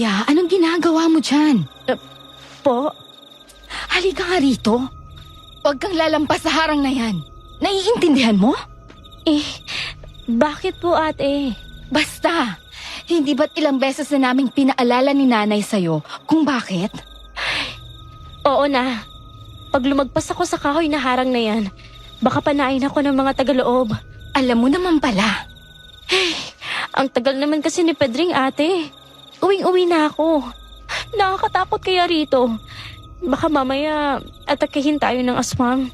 Sofia, anong ginagawa mo dyan? Po? Halika nga rito. Huwag kang lalampas sa harang na yan. Naiintindihan mo? Bakit po ate? Basta, hindi ba't ilang beses na naming pinaalala ni nanay sa'yo kung bakit? Oo na. Pag lumagpas ako sa kahoy na harang na yan, baka panain ako ng mga tagaloob. Alam mo naman pala. Ang tagal naman kasi ni Pedring ate. Uwing-uwi na ako. Nakakatakot kaya rito. Baka mamaya atakihin tayo ng aswang.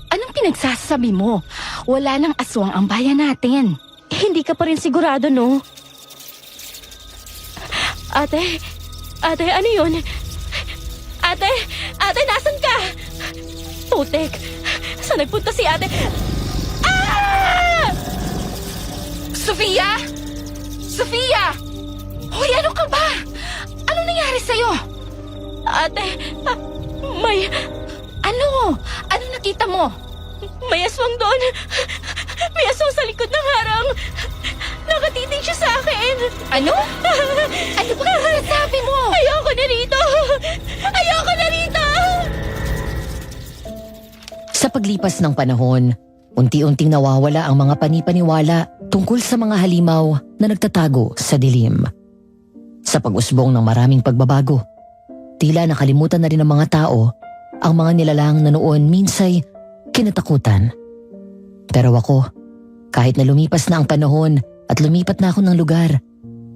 Anong pinagsasabi mo? Wala nang aswang ang bayan natin. Hindi ka pa rin sigurado, no? Ate, ano yun? Ate, nasan ka? Putek, saan nagpunta si ate? Ah! Sofia! Sofia! Hoy, ano ka ba? Anong nangyari sa'yo? Ate, may Ano nakita mo? aswang doon. May aswang sa likod ng harang. Nakatitig siya sa akin. Ano? Ano ba sinasabi mo? Ayoko na rito. Sa paglipas ng panahon, unti-unting nawawala ang mga panipaniwala tungkol sa mga halimaw na nagtatago sa dilim. Sa pag-usbong ng maraming pagbabago, tila nakalimutan na rin ng mga tao ang mga nilalang na noon minsay kinatakutan. Pero ako, kahit na lumipas na ang panahon at lumipat na ako ng lugar,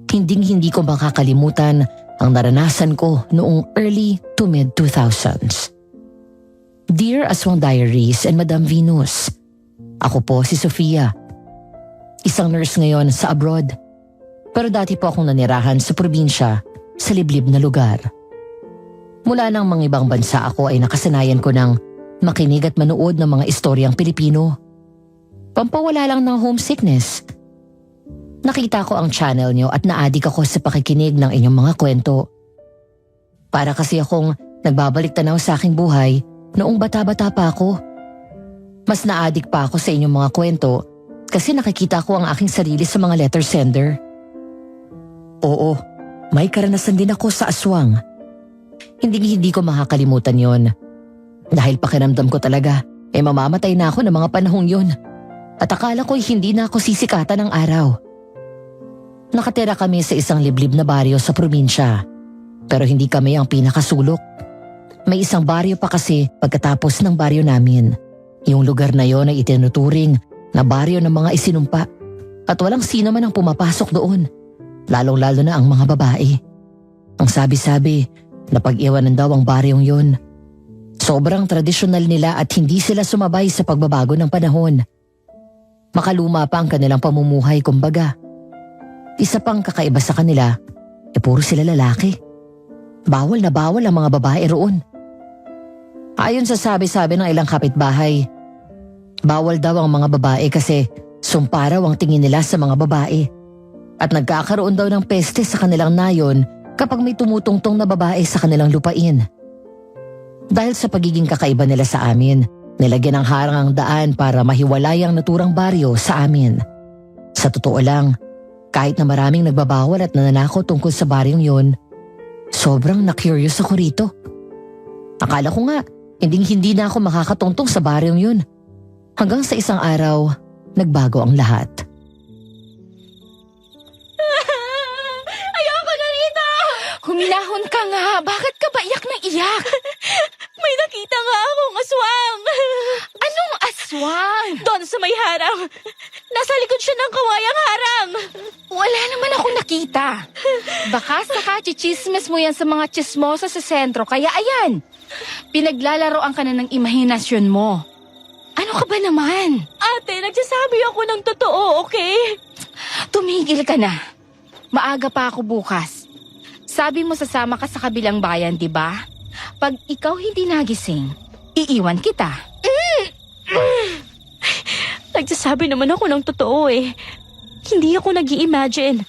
hindi ko makakalimutan ang naranasan ko noong early to mid-2000s. Dear Aswang Diaries and Madam Venus, ako po si Sofia. Isang nurse ngayon sa abroad. Pero dati po akong nanirahan sa probinsya sa liblib na lugar. Mula nang mga ibang bansa ako ay nakasanayan ko ng makinig at manood ng mga istoryang Pilipino. Pampawala lang ng homesickness. Nakita ko ang channel nyo at naadik ako sa pakikinig ng inyong mga kwento. Para kasi akong nagbabalik tanaw sa aking buhay noong bata-bata pa ako. Mas naadik pa ako sa inyong mga kwento kasi nakikita ko ang aking sarili sa mga letter sender. Oo, may karanasan din ako sa aswang. Hindi ko makakalimutan yon. Dahil pakiramdam ko talaga, mamamatay na ako ng mga panahong yun. At akala ko'y hindi na ako sisikatan ng araw. Nakatira kami sa isang liblib na baryo sa probinsya. Pero hindi kami ang pinakasulok. May isang baryo pa kasi pagkatapos ng baryo namin. Yung lugar na yon ay itinuturing na baryo ng mga isinumpa. At walang sino man ang pumapasok doon. Lalong-lalo na ang mga babae. Ang sabi-sabi, napag-iwanan daw ang baryong yun. Sobrang tradisyonal nila at hindi sila sumabay sa pagbabago ng panahon. Makaluma pa ang kanilang pamumuhay kumbaga. Isa pang kakaiba sa kanila, puro sila lalaki. Bawal na bawal ang mga babae roon. Ayon sa sabi-sabi ng ilang kapitbahay, bawal daw ang mga babae kasi sumparaw ang tingin nila sa mga babae. At nagkakaroon daw ng peste sa kanilang nayon kapag may tumutungtong na babae sa kanilang lupain. Dahil sa pagiging kakaiba nila sa amin, nilagyan ng harang ang daan para mahiwalay ang naturang baryo sa amin. Sa totoo lang, kahit na maraming nagbabawal at nananakaw tungkol sa baryong yon, sobrang na-curious ako rito. Akala ko nga, hindi na ako makakatungtong sa baryong yun. Hanggang sa isang araw, nagbago ang lahat. Ayoko na rito! Huminahon ka nga. Bakit ka ba iyak na iyak? May nakita nga akong aswang. Anong aswang? Doon sa may harang. Nasa likod siya ng kawayang harang. Wala naman ako nakita. Baka saka chichismes mo yan sa mga chismosa sa sentro. Kaya ayan, pinaglalaroan ka na ng imahinasyon mo. Ano ka ba naman? Ate, nagsasabi ako ng totoo, okay? Tumigil ka na. Maaga pa ako bukas. Sabi mo sasama ka sa kabilang bayan, di ba? Pag ikaw hindi nagising, iiwan kita. Nagsasabi naman ako ng totoo eh. Hindi ako nag-i-imagine.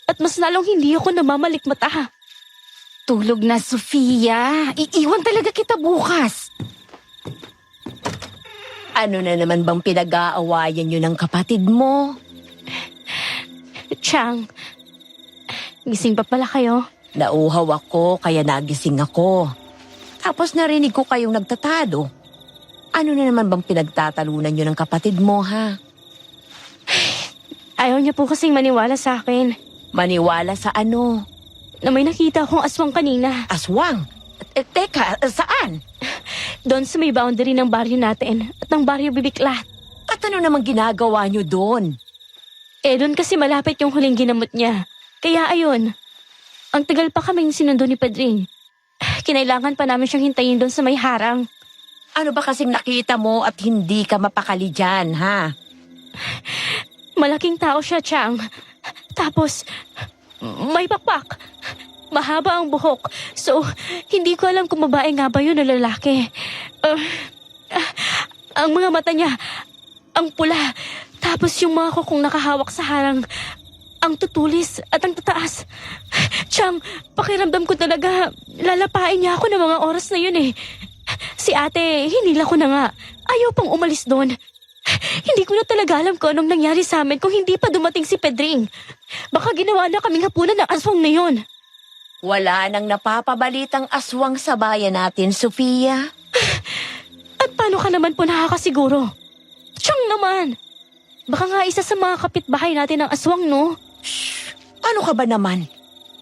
At mas lalong hindi ako namamalikmata. Tulog na, Sofia. Iiwan talaga kita bukas. Ano na naman bang pinag-aawayan nyo ng kapatid mo? Chang, gising pa pala kayo? Nauhaw ako kaya nagising ako. Tapos narinig ko kayong nagtatalo. Ano na naman bang pinagtatalunan niyo ng kapatid mo, ha? Ayaw niya po kasing maniwala sa akin Maniwala sa ano? na may nakita akong aswang kanina. Aswang? Teka, saan? Doon sa may boundary ng baryo natin at ng baryo Bibiklat. At ano namang ginagawa niyo doon? Doon kasi malapit yung huling ginamot niya. Kaya ayun, ang tagal pa kaming sinundo ni Pedring. Kinailangan pa namin siyang hintayin doon sa may harang. Ano ba kasing nakita mo at hindi ka mapakali dyan, ha? Malaking tao siya, Chang. Tapos, may pakpak. Mahaba ang buhok. So, hindi ko alam kung babae nga ba yun o lalaki. Ang mga mata niya, ang pula. Tapos yung mga kukong nakahawak sa harang, ang tutulis at ang tataas. Chang, pakiramdam ko talaga, lalapain niya ako ng mga oras na yun eh. Si ate, hinila ko na nga. Ayaw pang umalis doon. Hindi ko na talaga alam kung anong nangyari sa amin kung hindi pa dumating si Pedring. Baka ginawa na kaming hapunan ng aswang na yun. Wala nang napapabalitang aswang sa bayan natin, Sofia. At paano ka naman po nakakasiguro? Siyang naman. Baka nga isa sa mga kapitbahay natin ang aswang, no? Shh! Ano ka ba naman?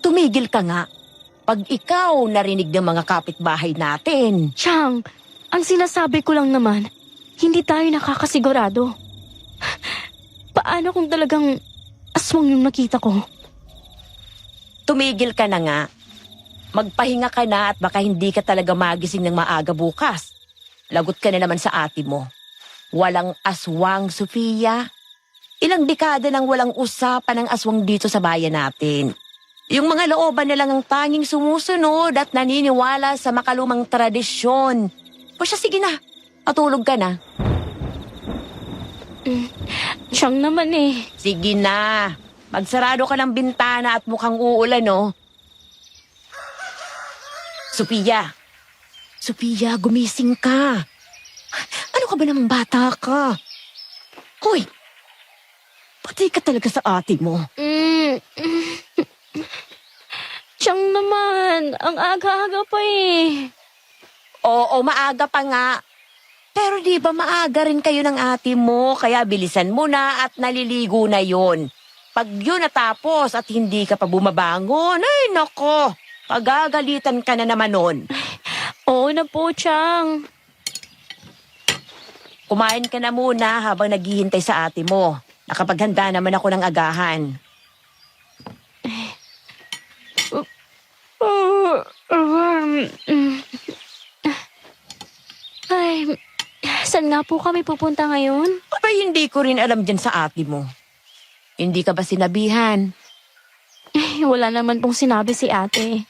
Tumigil ka nga. Pag ikaw narinig ng mga kapitbahay natin. Chang, ang sinasabi ko lang naman, hindi tayo nakakasigurado. Paano kung talagang aswang yung nakita ko? Tumigil ka na nga. Magpahinga ka na at baka hindi ka talaga magising ng maaga bukas. Lagot ka na naman sa ate mo. Walang aswang, Sofia. Ilang dekada nang walang usapan ng aswang dito sa bayan natin. Yung mga looban na lang ang tanging sumusunod at naniniwala sa makalumang tradisyon. O siya, sige na. Matulog ka na. Siyang naman eh. Sige na. Magsarado ka ng bintana at mukhang uulan, no? Sophia. Sophia, gumising ka. Ano ka ba namang bata ka? Hoy! Patay ka talaga sa ate mo. Siyang naman, ang aga-aga pa eh. Oo, maaga pa nga. Pero di ba maaga rin kayo ng ate mo, kaya bilisan mo na at naliligo na yon. Pag yun natapos at hindi ka pa bumabangon, ay nako, pagagalitan ka na naman nun. Oo na po, Chang. Kumain ka na muna habang naghihintay sa ate mo. Nakapaghanda naman ako ng agahan. Ay, saan nga po kami pupunta ngayon? Abay, hindi ko rin alam dyan sa ate mo. Hindi ka ba sinabihan? Wala naman pong sinabi si ate.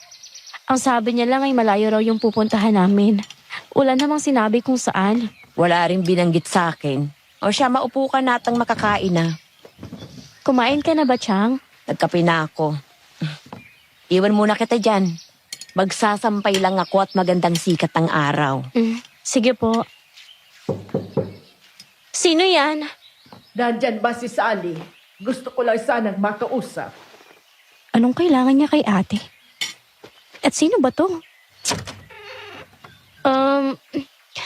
Ang sabi niya lang ay malayo raw yung pupuntahan namin. Wala namang sinabi kung saan. Wala rin binanggit sa akin. O siya, maupo ka natang makakain na. Kumain ka na ba, Chang? Nagkape na ako. Iwan muna kita dyan. Magsasampay lang ako at magandang sikat ang araw. Sige po. Sino yan? Nandyan ba si Sally? Gusto ko lang sanang makausap. Anong kailangan niya kay ate? At sino ba to?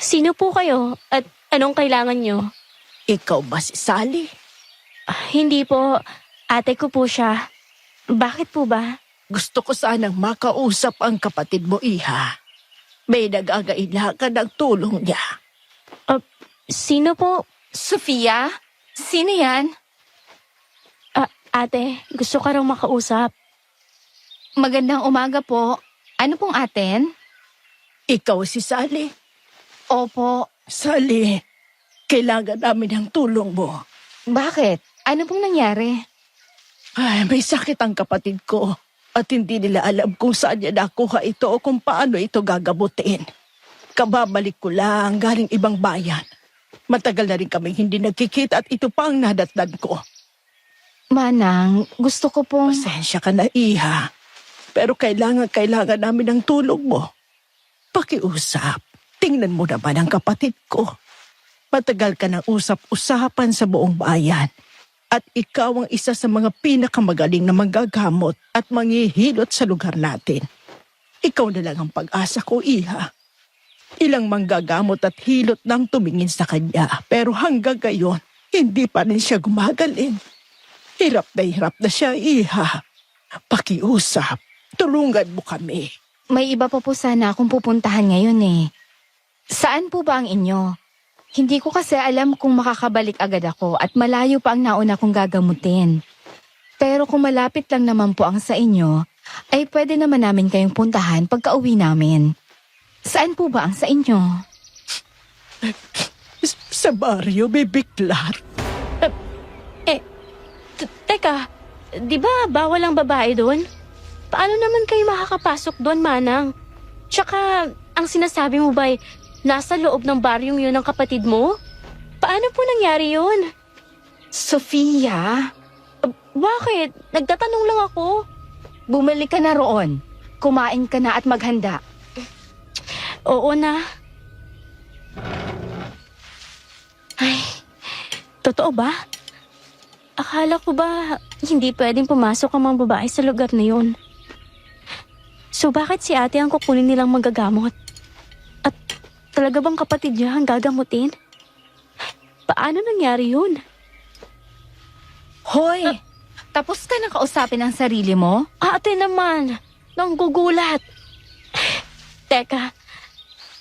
Sino po kayo? At anong kailangan niyo? Ikaw ba si Sally? Hindi po. Ate ko po siya. Bakit po ba? Gusto ko sanang makausap ang kapatid mo, Iha. May nagagailangan ng tulong niya. Sino po? Sofia? Sino yan? Ate, gusto ka raw makausap. Magandang umaga po. Ano pong aten? Ikaw si Sally? Opo. Sally, kailangan namin ng tulong mo. Bakit? Ano pong nangyari? Ay, may sakit ang kapatid ko. At hindi nila alam kung saan niya nakuha ito o kung paano ito gagabutin. Kababalik ko lang galing ibang bayan. Matagal na rin kaming hindi nagkikita at ito pa ang nadatnan ko. Manang, gusto ko pong... Pasensya ka na, Iha. Pero kailangan namin ng tulong mo. Pakiusap. Tingnan mo naman ang kapatid ko. Matagal ka ng usap-usapan sa buong bayan. At ikaw ang isa sa mga pinakamagaling na manggagamot at manghihilot sa lugar natin. Ikaw na lang ang pag-asa ko, Iha. Ilang manggagamot at hilot nang tumingin sa kanya, pero hanggang gayon, hindi pa rin siya gumagaling. Hirap na siya, Iha. Pakiusap, tulungan mo kami. May iba pa po sana akong pupuntahan ngayon eh. Saan po ba ang inyo? Hindi ko kasi alam kung makakabalik agad ako at malayo pa ang nauna kong gagamutin. Pero kung malapit lang naman po ang sa inyo, ay pwede naman namin kayong puntahan pagka-uwi namin. Saan po ba ang sa inyo? Sa baryo, bibiklat. Teka, di ba bawal ang babae doon? Paano naman kayo makakapasok doon, Manang? Tsaka, ang sinasabi mo ba'y nasa loob ng baryong yun ng kapatid mo? Paano po nangyari yun? Sofia, Bakit? Nagtatanong lang ako. bumalik ka na roon. Kumain ka na at maghanda. Oo na. Ay, totoo ba? Akala ko ba hindi pwedeng pumasok ang mga babae sa lugar na yun? So bakit si ate ang kukunin nilang magagamot? At talaga bang kapatid niya ang gagamutin? Paano nangyari yun? Hoy, tapos ka na kausapin ang sarili mo? Ate naman, nanggugulat. Teka,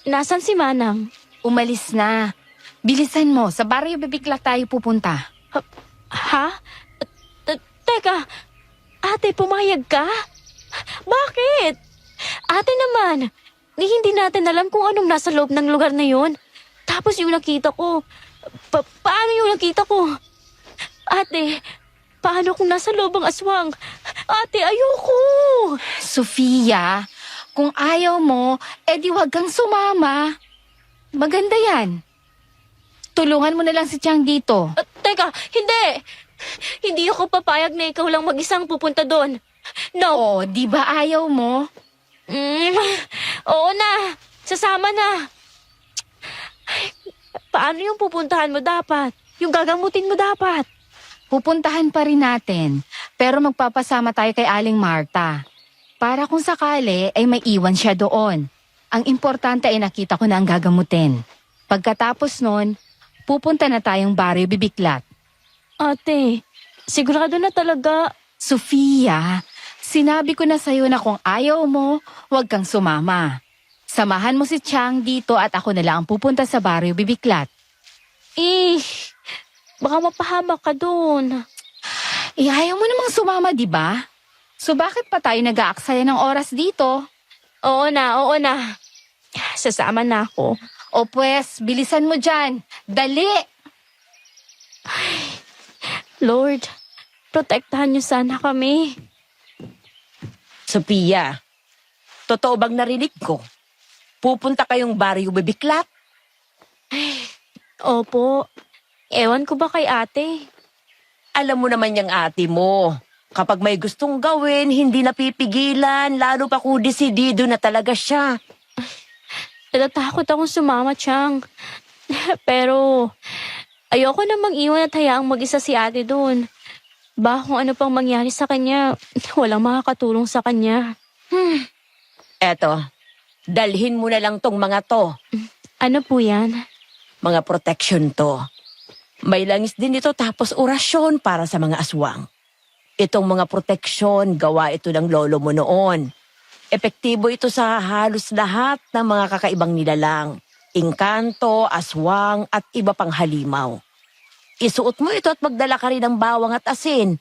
nasan si Manang? Umalis na. Bilisan mo, sa baryo bibigla tayo pupunta. Ha? Teka, ate, pumayag ka? Bakit? Ate naman, hindi natin alam kung anong nasa loob ng lugar na yun. Tapos yung nakita ko, paano yung nakita ko? Ate, paano kung nasa loob ang aswang? Ate, ayoko! Sofia, kung ayaw mo, edi wag kang sumama. Maganda yan. Tulungan mo na lang si Chang dito. Teka, hindi! Hindi ako papayag na ikaw lang mag-isang pupunta doon. No! Oo, di ba ayaw mo? Oo na! Sasama na! Paano yung pupuntahan mo dapat? Yung gagamutin mo dapat? Pupuntahan pa rin natin, pero magpapasama tayo kay Aling Marta. Para kung sakali ay may iwan siya doon. Ang importante ay nakita ko na ang gagamutin. Pagkatapos nun, pupunta na tayong baryo bibiklat. Ate, sigurado na talaga. Sofia, sinabi ko na sa'yo na kung ayaw mo, huwag kang sumama. Samahan mo si Chang dito at ako na lang ang pupunta sa baryo bibiklat. Baka mapahamak ka doon. Ayaw mo namang sumama, di ba? So bakit pa tayo nag-aaksaya ng oras dito? Oo na. Sasama na ako. O pwes, bilisan mo dyan. Dali! Lord, protektahan niyo sana kami. Sophia, totoo bang narinig ko? Pupunta kayong baryo bibiklat? Opo. Ewan ko ba kay ate? Alam mo naman yung ate mo. Kapag may gustong gawin, hindi napipigilan, lalo pa kung desidido na talaga siya. Natatakot akong sumama, Chang. Pero, ayoko namang iwan at hayaang mag-isa si ate doon. Ba kung ano pang mangyari sa kanya, walang makakatulong sa kanya. Eto, dalhin mo na lang tong mga to. Ano po yan? Mga protection to. May langis din ito tapos orasyon para sa mga aswang. Itong mga proteksyon, gawa ito ng lolo mo noon. Epektibo ito sa halos lahat ng mga kakaibang nilalang. Engkanto, aswang at iba pang halimaw. Isuot mo ito at magdala ka rin ng bawang at asin.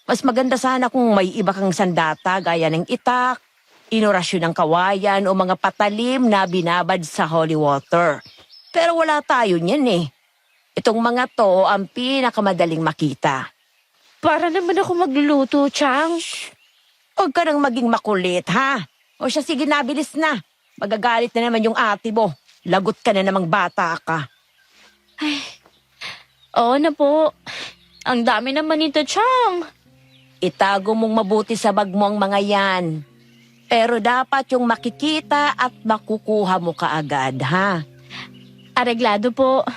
Mas maganda sana kung may iba kang sandata gaya ng itak, inorasyon ng kawayan o mga patalim na binabad sa holy water. Pero wala tayo niyan eh. Itong mga to ang pinakamadaling makita. Para naman ako magluluto, Chang. Huwag ka nang maging makulit, ha? O siya, sige na, bilis na. Magagalit na naman yung ate mo. Lagot ka na namang bata ka. Oo na po. Ang dami naman nito, Chang. Itago mong mabuti sa bag mo ang mga yan. Pero dapat yung makikita at makukuha mo kaagad, ha? Areglado po.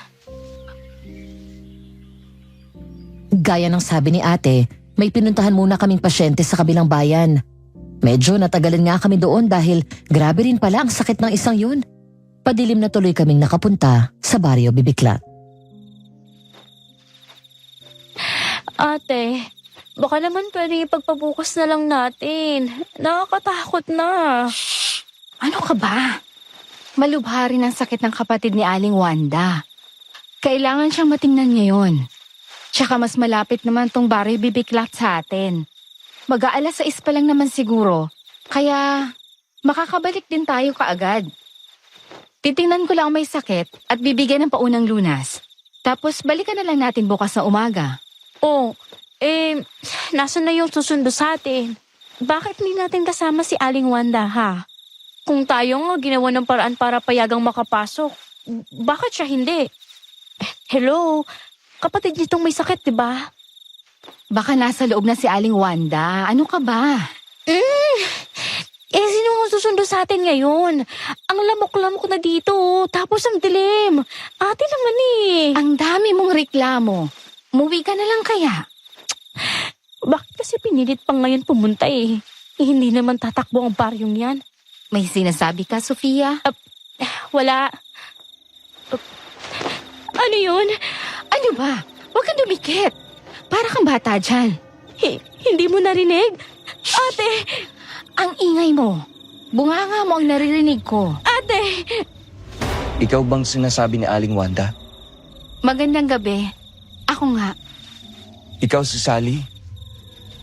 Gaya ng sabi ni ate, may pinuntahan muna kaming pasyente sa kabilang bayan. Medyo natagalan nga kami doon dahil grabe rin pala ang sakit ng isang yun. Padilim na tuloy kaming nakapunta sa Barrio Bibiklat. Ate, baka naman pwede ipagpabukas na lang natin. Nakakatakot na. Ano ka ba? Malubha rin ang sakit ng kapatid ni Aling Wanda. Kailangan siyang matingnan ngayon. Tsaka mas malapit naman tong Barrio Bibiklat sa atin. Mag-aalas 6 pa lang naman siguro. Kaya makakabalik din tayo kaagad. Titingnan ko lang may sakit at bibigyan ng paunang lunas. Tapos balikan na lang natin bukas na umaga. Oh, nasan na yung susundo sa atin? Bakit hindi natin kasama si Aling Wanda, ha? Kung tayo nga ginawa ng paraan para payagang makapasok, bakit siya hindi? Hello, kapatid nitong may sakit, di ba? Baka nasa loob na si Aling Wanda. Ano ka ba? Sino ang susundo sa atin ngayon? Ang lamok-lamok na dito, tapos ang dilim. Ate naman eh. Ang dami mong reklamo. Umuwi ka na lang kaya? Bakit kasi pinilit pa ngayon pumunta eh? Hindi naman tatakbo ang baryong yan. May sinasabi ka, Sofia? Wala. Ano yun? Ano ba? Huwag kang dumikit. Para kang bata dyan. Hindi mo narinig? Ate! Ang ingay mo. Bunganga mo ang naririnig ko. Ate! Ikaw bang sinasabi ni Aling Wanda? Magandang gabi. Ako nga. Ikaw si Sally?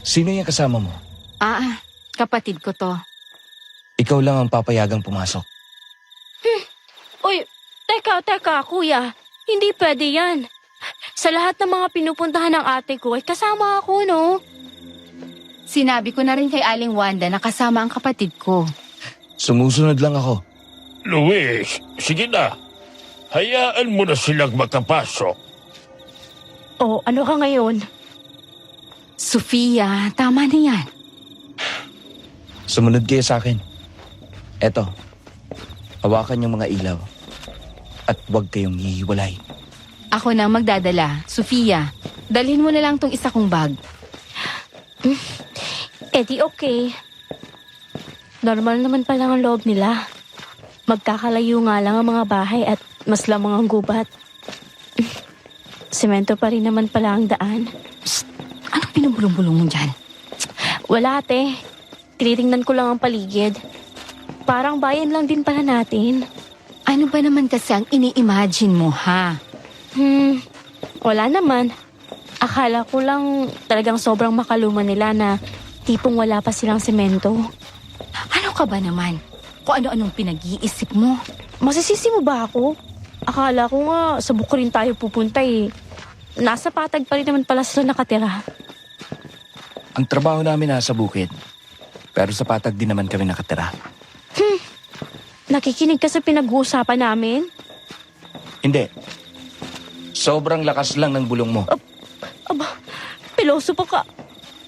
Sino yung kasama mo? Kapatid ko to. Ikaw lang ang papayagang pumasok. Uy, teka, kuya. Hindi pwede yan. Sa lahat ng mga pinupuntahan ng ate ko, ay kasama ako, no? Sinabi ko na rin kay Aling Wanda na kasama ang kapatid ko. Sumusunod lang ako. Luis, sige na. Hayaan mo na silang makapasok. Oh, ano ka ngayon? Sofia, tama na yan. Sumunod kayo sa akin. Eto, hawakan yung mga ilaw. At huwag kayong hihiwalay. Ako na ang magdadala. Sofia, dalhin mo na lang tong isa kong bag. Di okay. Normal naman pala ang loob nila. Magkakalayo nga lang ang mga bahay at mas lamang ang gubat. Semento pa rin naman pala ang daan. Anong pinubulong-bulong mo dyan? Wala, ate. Tinitingnan ko lang ang paligid. Parang bayan lang din pala natin. Ano ba naman kasi ang ini-imagine mo, ha? Wala naman. Akala ko lang talagang sobrang makaluma nila na tipong wala pa silang semento. Ano ka ba naman? Kung ano-anong pinag-iisip mo. Masisisi mo ba ako? Akala ko nga sa Bukrin tayo pupunta eh. Nasa Patag pa rin naman pala sila nakatira. Ang trabaho namin nasa bukid. Pero sa Patag din naman kami nakatira. Nakikinig ka sa pinag-uusapan namin? Hindi. Sobrang lakas lang ng bulong mo. Aba, piloso pa ka.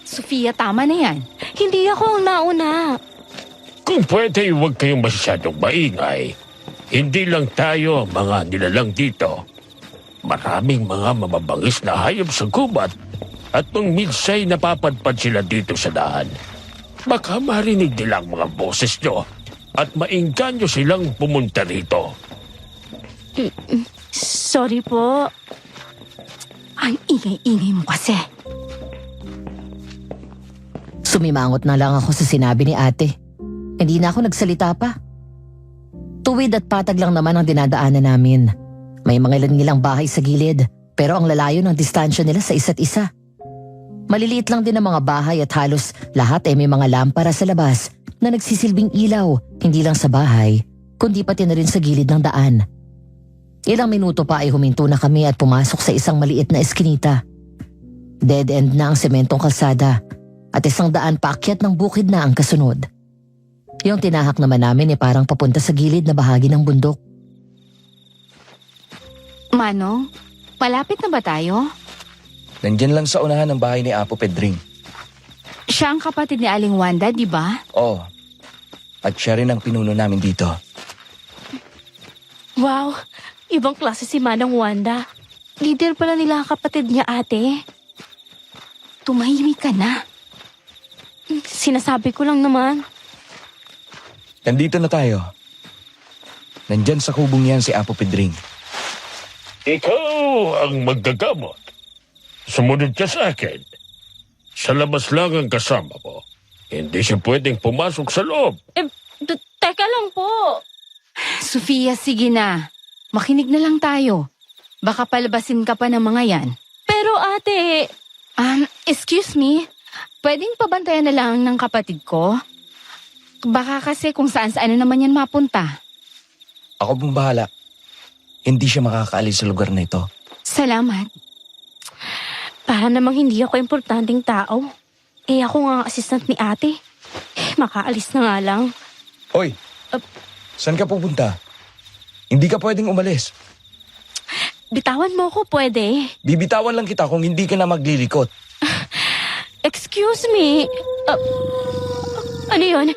Sofia, tama na yan. Hindi ako ang nauna. Kung pwede, huwag kayong masyadong maingay. Hindi lang tayo ang mga nilalang dito. Maraming mga mamabangis na hayop sa gubat at nung minsay napapadpad sila dito sa daan. Baka marinig nila ang mga boses nyo at maingganyo silang pumunta rito. Sorry po. Ang ingay-ingay mo kasi. Sumimangot na lang ako sa sinabi ni ate. Hindi na ako nagsalita pa. Tuwid at patag lang naman ang dinadaanan namin. May mga ilan-ilang bahay sa gilid, pero ang lalayo ng distansya nila sa isa't isa. Maliliit lang din ang mga bahay at halos lahat ay may mga lampara sa labas na nagsisilbing ilaw, hindi lang sa bahay, kundi pati na rin sa gilid ng daan. Ilang minuto pa ay huminto na kami at pumasok sa isang maliit na eskinita. Dead end na ang sementong kalsada at isang daan paakyat ng bukid na ang kasunod. Yung tinahak naman namin ay parang papunta sa gilid na bahagi ng bundok. Manong, malapit na ba tayo? Nandyan lang sa unahan ng bahay ni Apo Pedring. Siya ang kapatid ni Aling Wanda, di ba? Oo. At siya rin ang pinuno namin dito. Wow, ibang klase si Manang Wanda. Leader pala nila ang kapatid niya, ate. tumahimik ka na. Sinasabi ko lang naman. Nandito na tayo. Nandyan sa kubong yan si Apo Pedring. Ikaw ang maggagamot. Sumunod ka sa akin. Sa labas lang ang kasama mo. Hindi siya pwedeng pumasok sa loob. Teka lang po. Sofia, sige na. Makinig na lang tayo. Baka palabasin ka pa ng mga yan. Pero ate, Excuse me? Pwedeng pabantayan na lang ng kapatid ko? Baka kasi kung saan-saan na naman yan mapunta. Ako pong bahala. Hindi siya makakaalis sa lugar na ito. Salamat. para namang hindi ako importanteng tao. Eh ako nga ang assistant ni ate. Makaalis na nga lang. Hoy, saan ka pupunta? Hindi ka pwedeng umalis. Bitawan mo ko pwede. Bibitawan lang kita kung hindi ka na maglilikot. Excuse me. Ano yun?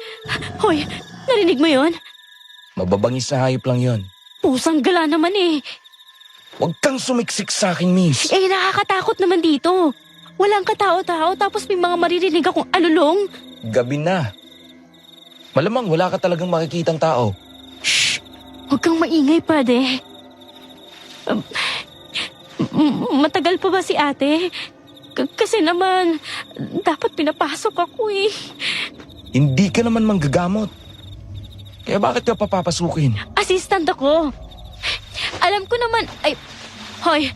Hoy, narinig mo yun? Mababangis na hayop lang yon. Pusang gala naman eh. Huwag kang sumiksik sa akin, miss. Eh, nakakatakot naman dito. Walang katao-tao tapos may mga maririnig akong alulong. Gabi na. Malamang wala ka talagang makikitang tao. Shh! Huwag kang maingay, pwede. Matagal pa ba si ate? Kasi naman, dapat pinapasok ako eh. Hindi ka naman manggagamot. Kaya bakit ka papapasukin? Assistant ako. Alam ko naman, ay, hoy,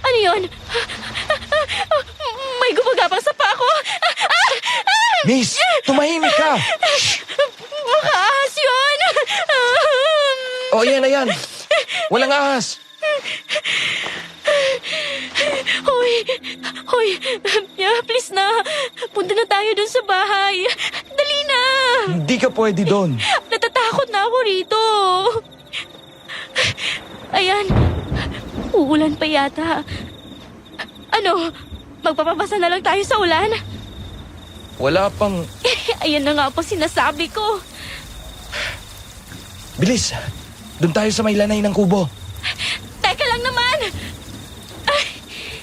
ano yun? May gumagapang sa pa ako. Miss, tumahimik ka! Baka ahas yun. O, yan na yan. Walang ahas. Hoy, please na. Punta na tayo dun sa bahay. Dali na. Hindi ka pwede doon. Natatakot na ako rito. Ayan, uulan pa yata. Ano, magpapabasa na lang tayo sa ulan? Wala pang... Ayan na nga po sinasabi ko. Bilis, doon tayo sa may lanay ng kubo. Teka lang naman.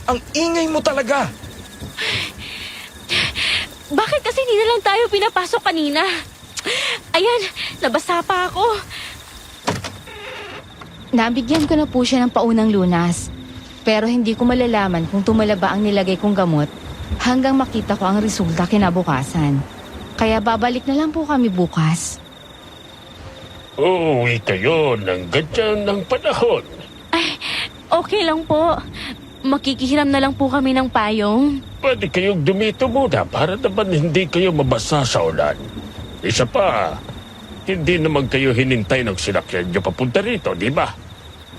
Ang ingay mo talaga. Bakit kasi hindi na lang tayo pinapasok kanina? Ayan, nabasa pa ako. Nabigyan ko na po siya ng paunang lunas. Pero hindi ko malalaman kung tumala ba ang nilagay kong gamot hanggang makita ko ang resulta kinabukasan. Kaya babalik na lang po kami bukas. Uuwi kayo ng ganyan ng panahon. Okay lang po. Makikihiram na lang po kami ng payong. Pwede kayong dumito muna para naman hindi kayo mabasa sa ulan. Isa pa, hindi naman kayo hinintay ng sinakyan nyo papunta rito, di ba?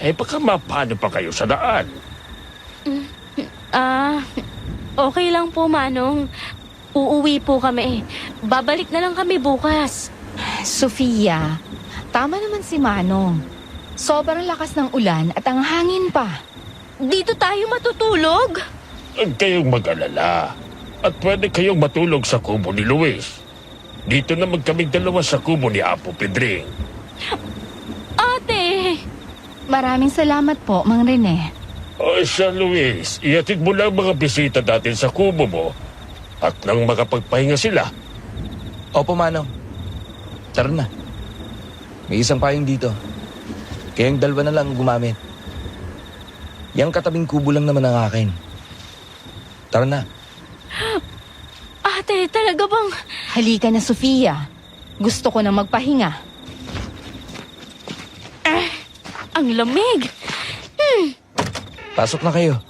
Eh baka mapano pa kayo sa daan. Okay lang po, Manong. Uuwi po kami. Babalik na lang kami bukas. Sofia, tama naman si Manong. Sobrang lakas ng ulan at ang hangin pa. Dito tayo matutulog? Huwag kayong mag-alala. At pwede kayong matulog sa kubo ni Luis. Dito naman kaming dalawa sa kubo ni Apo Pedring. Ate! Maraming salamat po, Mang Rene. O siya, Luis, iatid mo lang mga bisita natin sa kubo mo at nang makapagpahinga sila. Opo, Manong. Tara na. May isang payong dito. Kayong dalawa na lang gumamit. Yang katabing kubo lang naman ang akin. Tara na. Ate, talaga bang... Halika na, Sofia. Gusto ko na magpahinga. Ang lamig! Pasok na kayo.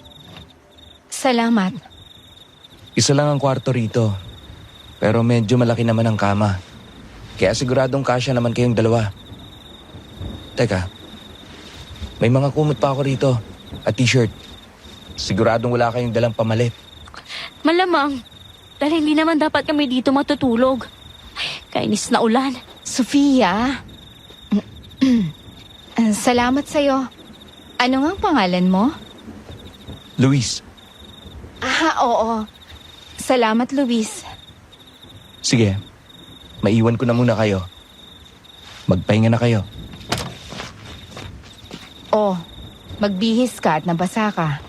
Salamat. Isa lang ang kwarto rito. Pero medyo malaki naman ang kama. Kaya siguradong kasya naman kayong dalawa. Teka. May mga kumot pa ako rito. At t-shirt. Siguradong wala kayong dalang pamalit. Malamang. Dahil hindi naman dapat kami dito matutulog. Ay, kainis na ulan. Sofia. Salamat sa'yo. Ano nga ang pangalan mo? Luis. Oo. Salamat, Luis. Sige. Maiwan ko na muna kayo. Magpahinga na kayo. Magbihis ka at nabasa ka.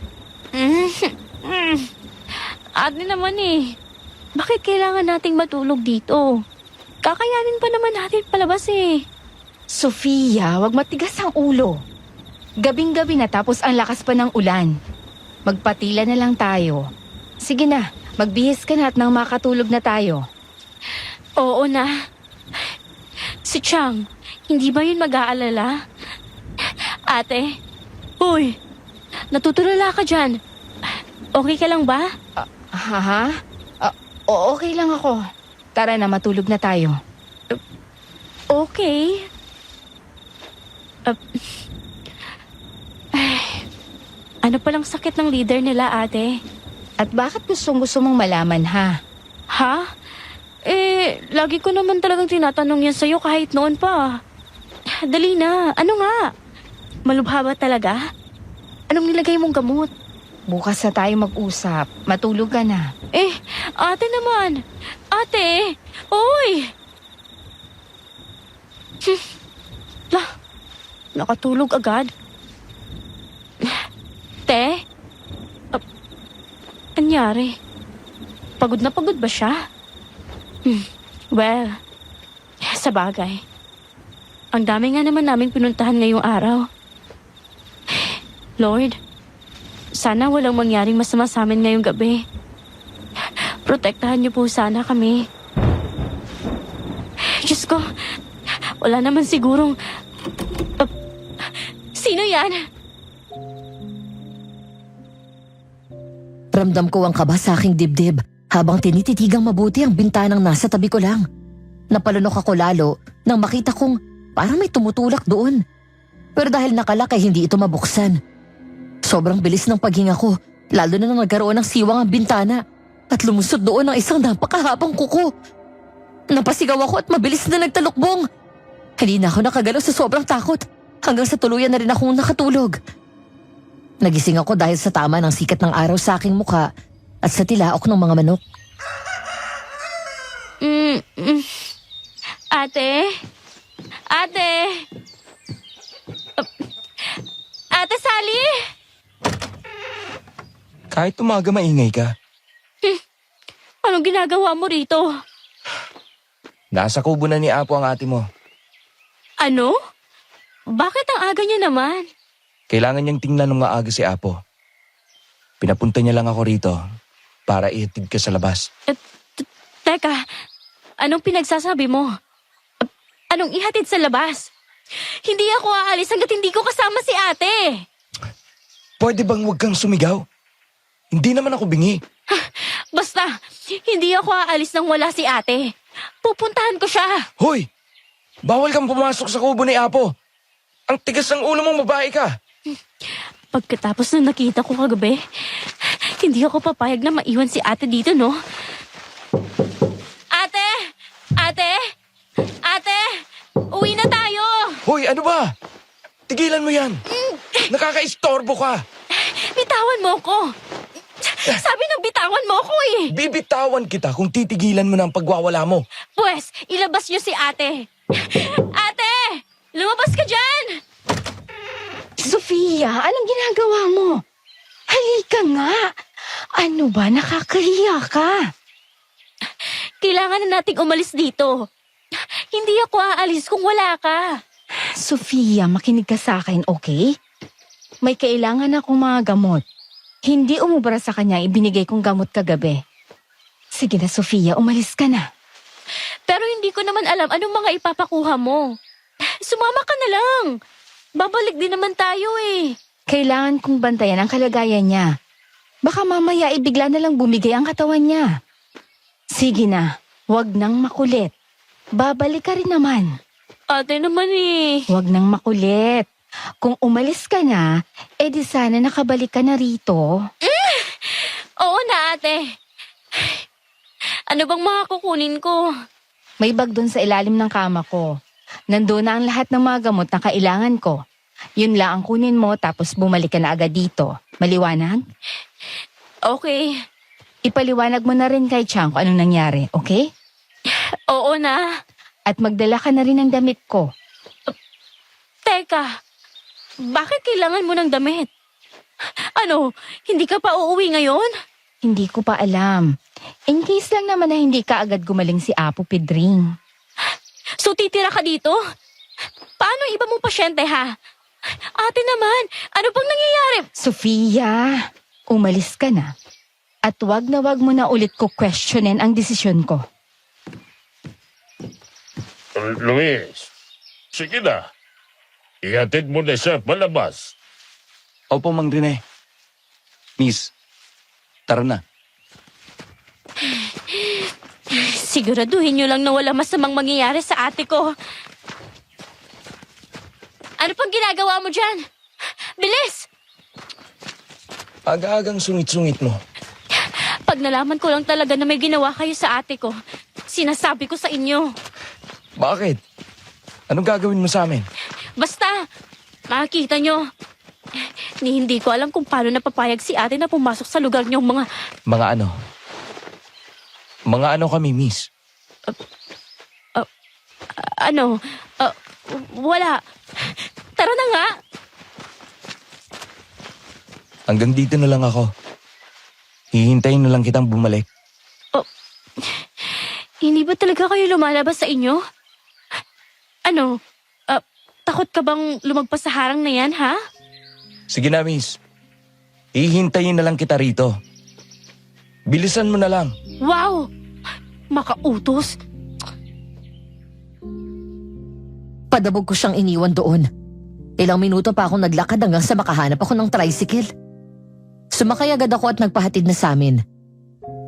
Ate naman eh. Bakit kailangan nating matulog dito? Kakayanin pa naman natin palabas eh. Sofia, wag matigas ang ulo. Gabing-gabi na tapos ang lakas pa ng ulan. Magpatila na lang tayo. Sige na, magbihis ka na at nang makatulog na tayo. Oo na. Si Chang, hindi ba yun mag-aalala? Ate, uy, natutulala ka dyan. Okay ka lang ba? Ha? Okay lang ako. Tara na, matulog na tayo. Okay. Ano palang sakit ng leader nila, ate? At bakit gusto mong malaman, ha? Ha? Lagi ko naman talagang tinatanong yan sa'yo kahit noon pa. Dali na, ano nga? Malubha ba talaga? Anong nilagay mong gamot? Bukas na tayo mag-usap. Matulog ka na. Ate naman. Ate! Uy! Nakatulog agad? Te? Anyari? Pagod na pagod ba siya? Well, sa bagay. Ang dami nga naman naming pinuntahan ngayong araw. Lord, sana walang mangyaring masama sa amin ngayong gabi. Protektahan niyo po sana kami. Diyos ko, wala naman sigurong... sino yan? Ramdam ko ang kaba sa aking dibdib habang tinititigang mabuti ang bintanang nasa tabi ko lang. Napalunok ako lalo nang makita kong parang may tumutulak doon. Pero dahil nakalak ay hindi ito mabuksan. Sobrang bilis ng paghinga ko, lalo na nang nagkaroon ng siwang ang bintana at lumusot doon ang isang napakahabang kuko. Napasigaw ako at mabilis na nagtalukbong. Hindi na ako nakagalaw sa sobrang takot hanggang sa tuluyan na rin akong nakatulog. Nagising ako dahil sa tama ng sikat ng araw sa aking mukha at sa tilaok ng mga manok. Ate? Ate? Ate Sally? Kahit umaga maingay ka, Anong ginagawa mo rito? nasa kubo na ni Apo ang ate mo. Ano? Bakit ang aga niya naman? Kailangan niyang tingnan ng maaga si Apo. Pinapunta niya lang ako rito para ihatid ka sa labas. Teka, anong pinagsasabi mo? Anong ihatid sa labas? Hindi ako aalis hanggat hindi ko kasama si ate. Pwede bang huwag kang sumigaw? Hindi naman ako bingi. Basta, hindi ako aalis nang wala si ate. Pupuntahan ko siya. Hoy! Bawal kang pumasok sa kubo ni Apo. Ang tigas ng ulo mong babae ka. Pagkatapos na nakita ko kagabi, hindi ako papayag na maiwan si ate dito, no? Ate! Ate! Ate! Uwi na tayo! Hoy, ano ba? Tigilan mo yan. Nakakaistorbo ka. Bitawan mo ko! Sabi ng bitawan mo ko eh! Bibitawan kita kung titigilan mo ng pagwawala mo. Pwes, ilabas niyo si ate! Ate! Lumabas ka dyan! Sofia, anong ginagawa mo? Halika nga. Ano ba, nakakahiya ka? Kailangan na nating umalis dito. Hindi ako aalis kung wala ka. Sofia, makinig ka sa akin, okay? May kailangan akong mga gamot. Hindi umubra sa kanya ibinigay kong gamot kagabi. Sige na, Sofia, umalis ka na. Pero hindi ko naman alam anong mga ipapakuha mo. Sumama ka na lang. Babalik din naman tayo eh. Kailangan kong bantayan ang kalagayan niya. Baka mamaya ibigla na lang bumigay ang katawan niya. Sige na, wag nang makulit. Babalik ka rin naman. Ate naman eh. Wag nang makulit. Kung umalis ka na, edi sana nakabalik ka na rito. Oo na ate. Ano bang mga kukunin ko? May bag doon sa ilalim ng kama ko. Nandoon na ang lahat ng mga gamot na kailangan ko. Yun lang ang kunin mo tapos bumalik ka na agad dito. Maliwanag? Okay. Ipaliwanag mo na rin kay Chang kung anong nangyari, okay? Oo na. At magdala ka na rin ng damit ko. Teka, bakit kailangan mo ng damit? Ano, hindi ka pa uuwi ngayon? Hindi ko pa alam. In case lang naman na hindi ka agad gumaling si Apo Pedring. So titira ka dito? Paano ang iba mong pasyente ha? Ate naman, ano bang nangyayari? Sofia, umalis ka na. At wag mo na ulit ko questionin ang desisyon ko. Luis, sige na. Ihatid mo na siya palabas. Opo, Mang Rene. Miss, tara na. Siguraduhin niyo lang na wala masamang mangyayari sa ate ko. Ano pang ginagawa mo dyan? Bilis! Aga-agang sungit-sungit mo. Pag nalaman ko lang talaga na may ginawa kayo sa ate ko, sinasabi ko sa inyo. Bakit? Anong gagawin mo sa amin? Basta, makikita nyo. Ni hindi ko alam kung paano napapayag si ate na pumasok sa lugar niyong mga... Mga ano? Mga ano kami, miss? Wala. Tara na nga. Hanggang dito na lang ako. Hihintayin na lang kitang bumalik. Hindi ba talaga kayo lumalabas sa inyo? Takot ka bang lumagpas sa harang na yan, ha? Sige na, miss. Hihintayin na lang kita rito. Bilisan mo na lang. Wow! Makautos. Padabog ko siyang iniwan doon. Ilang minuto pa akong naglakad hanggang sa makahanap ako ng tricycle. Sumakay agad ako at nagpahatid na sa amin.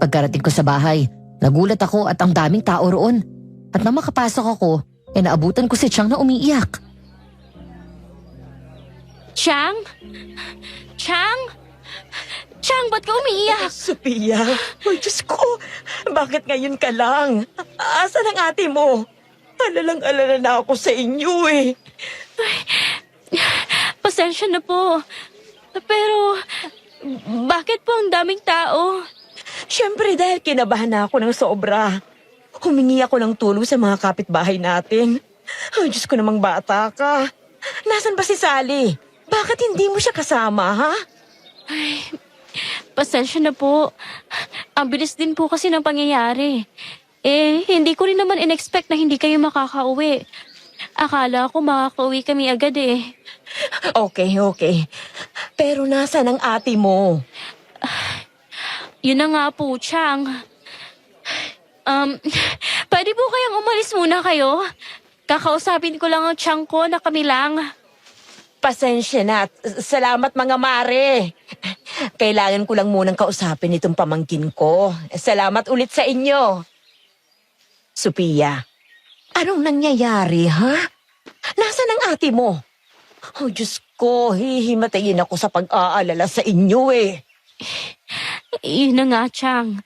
Pagkarating ko sa bahay, nagulat ako at ang daming tao roon. At nang makapasok ako, naabutan ko si Chang na umiiyak. Chang? Chang? Chang, ba't ka umiiyak? Sophia, oh Diyos ko, bakit ngayon ka lang? Asan ang ate mo? Alalang-alala na ako sa inyo eh. Pasensya na po. Pero, bakit po ang daming tao? Siyempre dahil kinabahan na ako ng sobra. Humingi ako ng tulong sa mga kapitbahay natin. Ay, Diyos ko namang bata ka. Nasaan ba si Sally? Bakit hindi mo siya kasama, ha? Pasensya na po. Ang bilis din po kasi ng pangyayari. Hindi ko rin naman in-expect na hindi kayo makakauwi. Akala ko makakauwi kami agad eh. Okay. Pero nasaan ang ate mo? Yun na nga po, Chang. Pwede po kayang umalis muna kayo? Kakausapin ko lang ang Chang ko na kami lang. Pasensya na at salamat mga mare. Kailangan ko lang munang kausapin itong pamangkin ko. Salamat ulit sa inyo. Sophia, anong nangyayari, ha? Nasaan ang ate mo? Oh, Diyos ko, hihimatayin ako sa pag-aalala sa inyo eh. Yun na nga, Chang.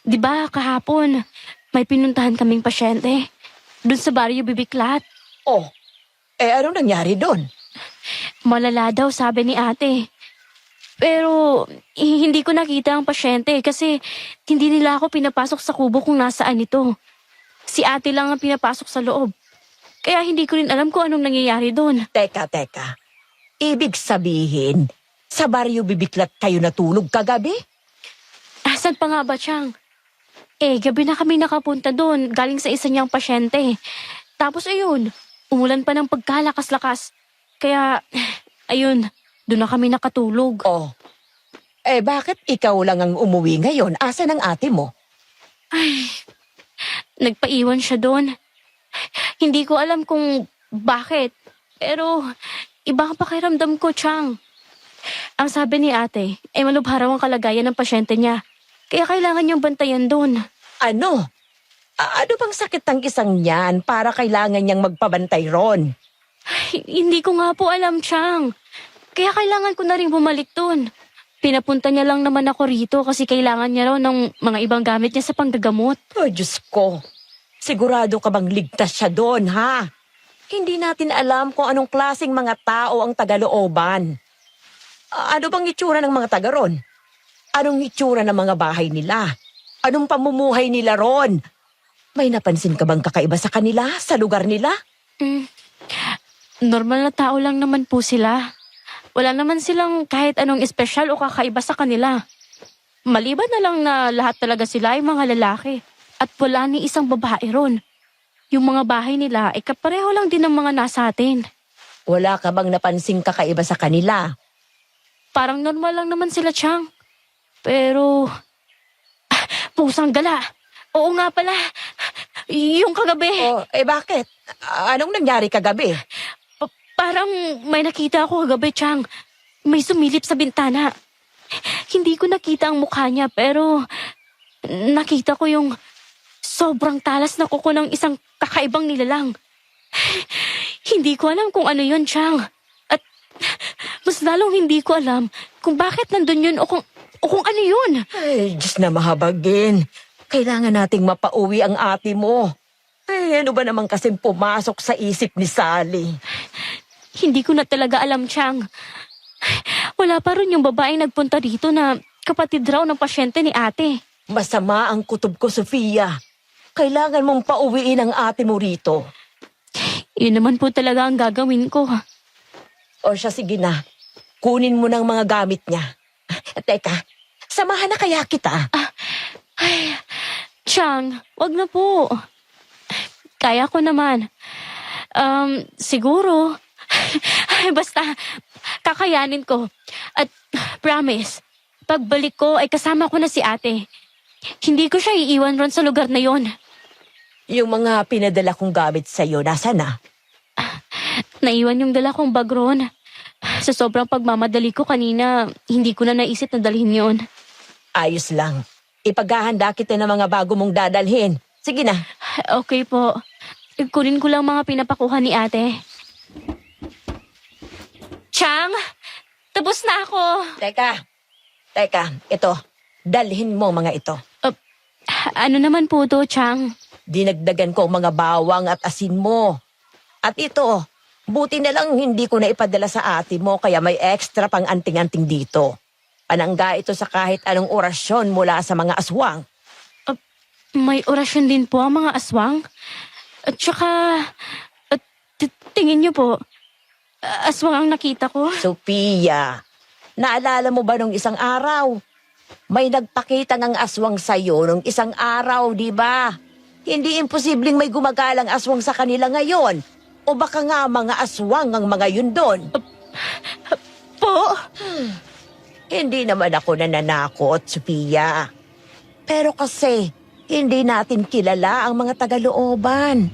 Di ba kahapon, may pinuntahan kaming pasyente. Doon sa baryo Bibiklat. Oh, anong nangyari doon? Malala daw, sabi ni ate. Pero, hindi ko nakita ang pasyente kasi hindi nila ako pinapasok sa kubo kung nasaan ito. Si ate lang ang pinapasok sa loob. Kaya hindi ko rin alam kung anong nangyayari doon. Teka. Ibig sabihin, sa baryo Bibiklat kayo natulog kagabi? Asan pa nga ba, Chang? Gabi na kami nakapunta doon galing sa isa niyang pasyente. Tapos ayun, umulan pa ng pagkalakas-lakas. Kaya, ayun, doon na kami nakatulog. Oh, bakit ikaw lang ang umuwi ngayon? Asan ang ate mo? Nagpaiwan siya doon. Hindi ko alam kung bakit. Pero, iba ang pakiramdam ko, Chang. Ang sabi ni ate, malubha raw ang kalagayan ng pasyente niya. Kaya kailangan niyang bantayan doon. Ano? Ano bang sakit ng isang niyan para kailangan niyang magpabantay ron? Hindi ko nga po alam, Chang. Kaya kailangan ko na rin bumalik doon. Pinapunta niya lang naman ako rito kasi kailangan niya raw ng mga ibang gamit niya sa panggagamot. Oh, Diyos ko. Sigurado ka bang ligtas siya doon, ha? Hindi natin alam kung anong klaseng mga tao ang tagalooban. Ano bang itsura ng mga taga ron? Anong itsura ng mga bahay nila? Anong pamumuhay nila ron? May napansin ka bang kakaiba sa kanila, sa lugar nila? Normal na tao lang naman po sila. Wala naman silang kahit anong espesyal o kakaiba sa kanila. Maliban na lang na lahat talaga sila ay mga lalaki at wala ni isang babae ron. Yung mga bahay nila ay kapareho lang din ng mga nasa atin. Wala ka bang napansing kakaiba sa kanila? Parang normal lang naman sila, Chang. Pero, pusang gala. Oo nga pala, yung kagabi, Oh, bakit? Anong nangyari kagabi? parang may nakita ako kagabi, Chang. May sumilip sa bintana. Hindi ko nakita ang mukha niya, pero nakita ko yung sobrang talas na kuko ng isang kakaibang nilalang. Hindi ko alam kung ano yun, Chang. At mas lalong hindi ko alam kung bakit nandun yun o kung ano yun. Ay, Diyos na mahabagin. Kailangan nating mapauwi ang ate mo. Ay, ano ba naman kasing pumasok sa isip ni Sally? Hindi ko na talaga alam, Chang. Wala pa rin yung babaeng nagpunta dito na kapatid raw ng pasyente ni ate. Masama ang kutob ko, Sofia. Kailangan mong pauwiin ang ate mo rito. Yun naman po talaga ang gagawin ko. O siya, sige na. Kunin mo ng mga gamit niya. Teka, samahan na kaya kita? Ay, Chang, wag na po. Kaya ko naman. Siguro. Ay, basta, kakayanin ko. At promise, pagbalik ko ay kasama ko na si ate. Hindi ko siya iiwan ron sa lugar na yon. Yung mga pinadala kong gamit sa'yo, nasa na? Naiwan yung dala kong bag ron. Sa sobrang pagmamadali ko kanina, hindi ko na naisip na dalhin yon. Ayos lang. Ipaghahanda kita ng mga bago mong dadalhin. Sige na. Okay po. Kunin ko lang mga pinapakuha ni ate. Chang, tapos na ako. Teka, ito. Dalhin mo mga ito. Ano naman po to, Chang? Dinagdagan ko ang mga bawang at asin mo. At ito, buti na lang hindi ko na ipadala sa ate mo kaya may extra pang anting-anting dito. Panangga ito sa kahit anong orasyon mula sa mga aswang. May orasyon din po ang mga aswang? At saka, tingin niyo po, aswang ang nakita ko? Sophia, naalala mo ba nung isang araw? May nagpakita ng aswang sa'yo nung isang araw, di ba? Hindi imposibleng may gumagalang aswang sa kanila ngayon. O baka nga mga aswang ang mga yun doon. Po? Hindi naman ako nananakot, Sophia. Pero kasi, hindi natin kilala ang mga tagalooban.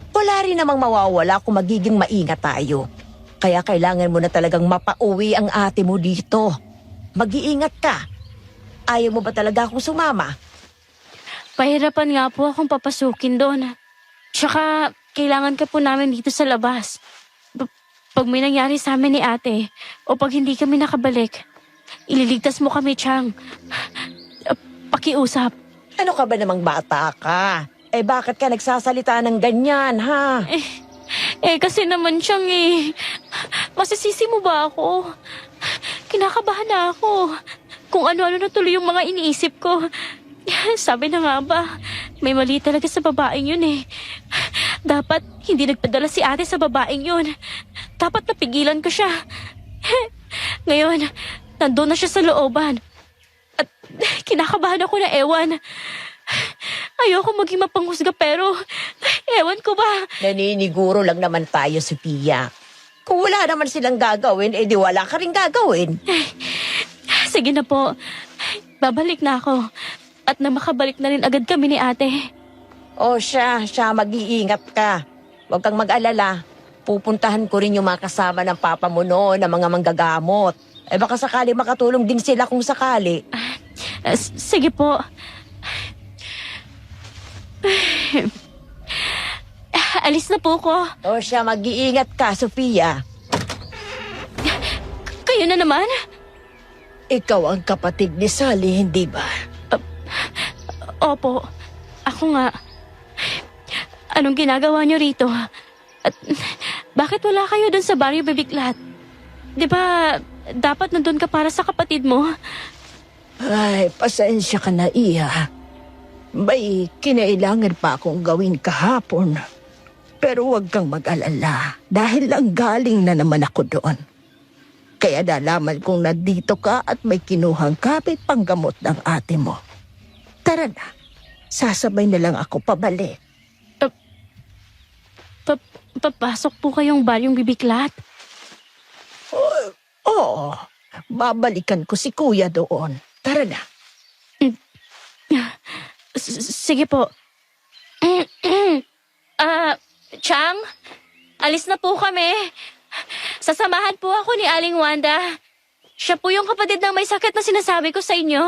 Wala rin namang mawawala kung magiging maingat tayo. Kaya kailangan mo na talagang mapauwi ang ate mo dito. Mag-iingat ka. Ayaw mo ba talaga akong sumama? Pahirapan nga po akong papasukin doon. Tsaka, kailangan ka po namin dito sa labas. Pag may nangyari sa amin ni ate, o pag hindi kami nakabalik, ililigtas mo kami, Chang. Pakiusap. Ano ka ba namang bata ka? Bakit ka nagsasalita ng ganyan, ha? Kasi naman, Chang masisisi mo ba ako? Kinakabahan na ako. Kung ano-ano na tuloy yung mga iniisip ko. Sabi na nga ba, may mali talaga sa babaeng yun Dapat hindi nagpadala si ate sa babaeng yun. Dapat napigilan ko siya. Ngayon, nandun na siya sa looban. At kinakabahan ako na ewan. Ayoko maging mapanghusga pero ewan ko ba. Naniniguro lang naman tayo, Sophia. Kung wala naman silang gagawin, di wala ka rin gagawin. Sige na po. Babalik na ako. At na makabalik na rin agad kami ni ate. O siya, mag-iingat ka. Huwag kang mag-alala. Pupuntahan ko rin yung mga kasama ng papa mo noon, ng mga manggagamot. Baka sakali makatulong din sila kung sakali. Sige po. Alis na po ko. O siya, mag-iingat ka, Sophia. Kayo na naman? Ikaw ang kapatid ni Sally, hindi ba? Opo. Ako nga. Anong ginagawa niyo rito? At bakit wala kayo dun sa baryo Bibiklat? Di ba dapat nandun ka para sa kapatid mo? Ay, pasensya ka na, Iya. May kinailangan pa akong gawin kahapon. Pero huwag kang mag-alala dahil lang galing na naman ako doon. Kaya nalaman kong nandito ka at may kinuhang kapit panggamot ng ate mo. Tara na, sasabay na lang ako pabalik. Papasok po kayong baryong bibiklat. Oo, babalikan ko si kuya doon. Tara na. Sige po. Chang, alis na po kami. Sasamahan po ako ni Aling Wanda. Siya po yung kapatid ng may sakit na sinasabi ko sa inyo.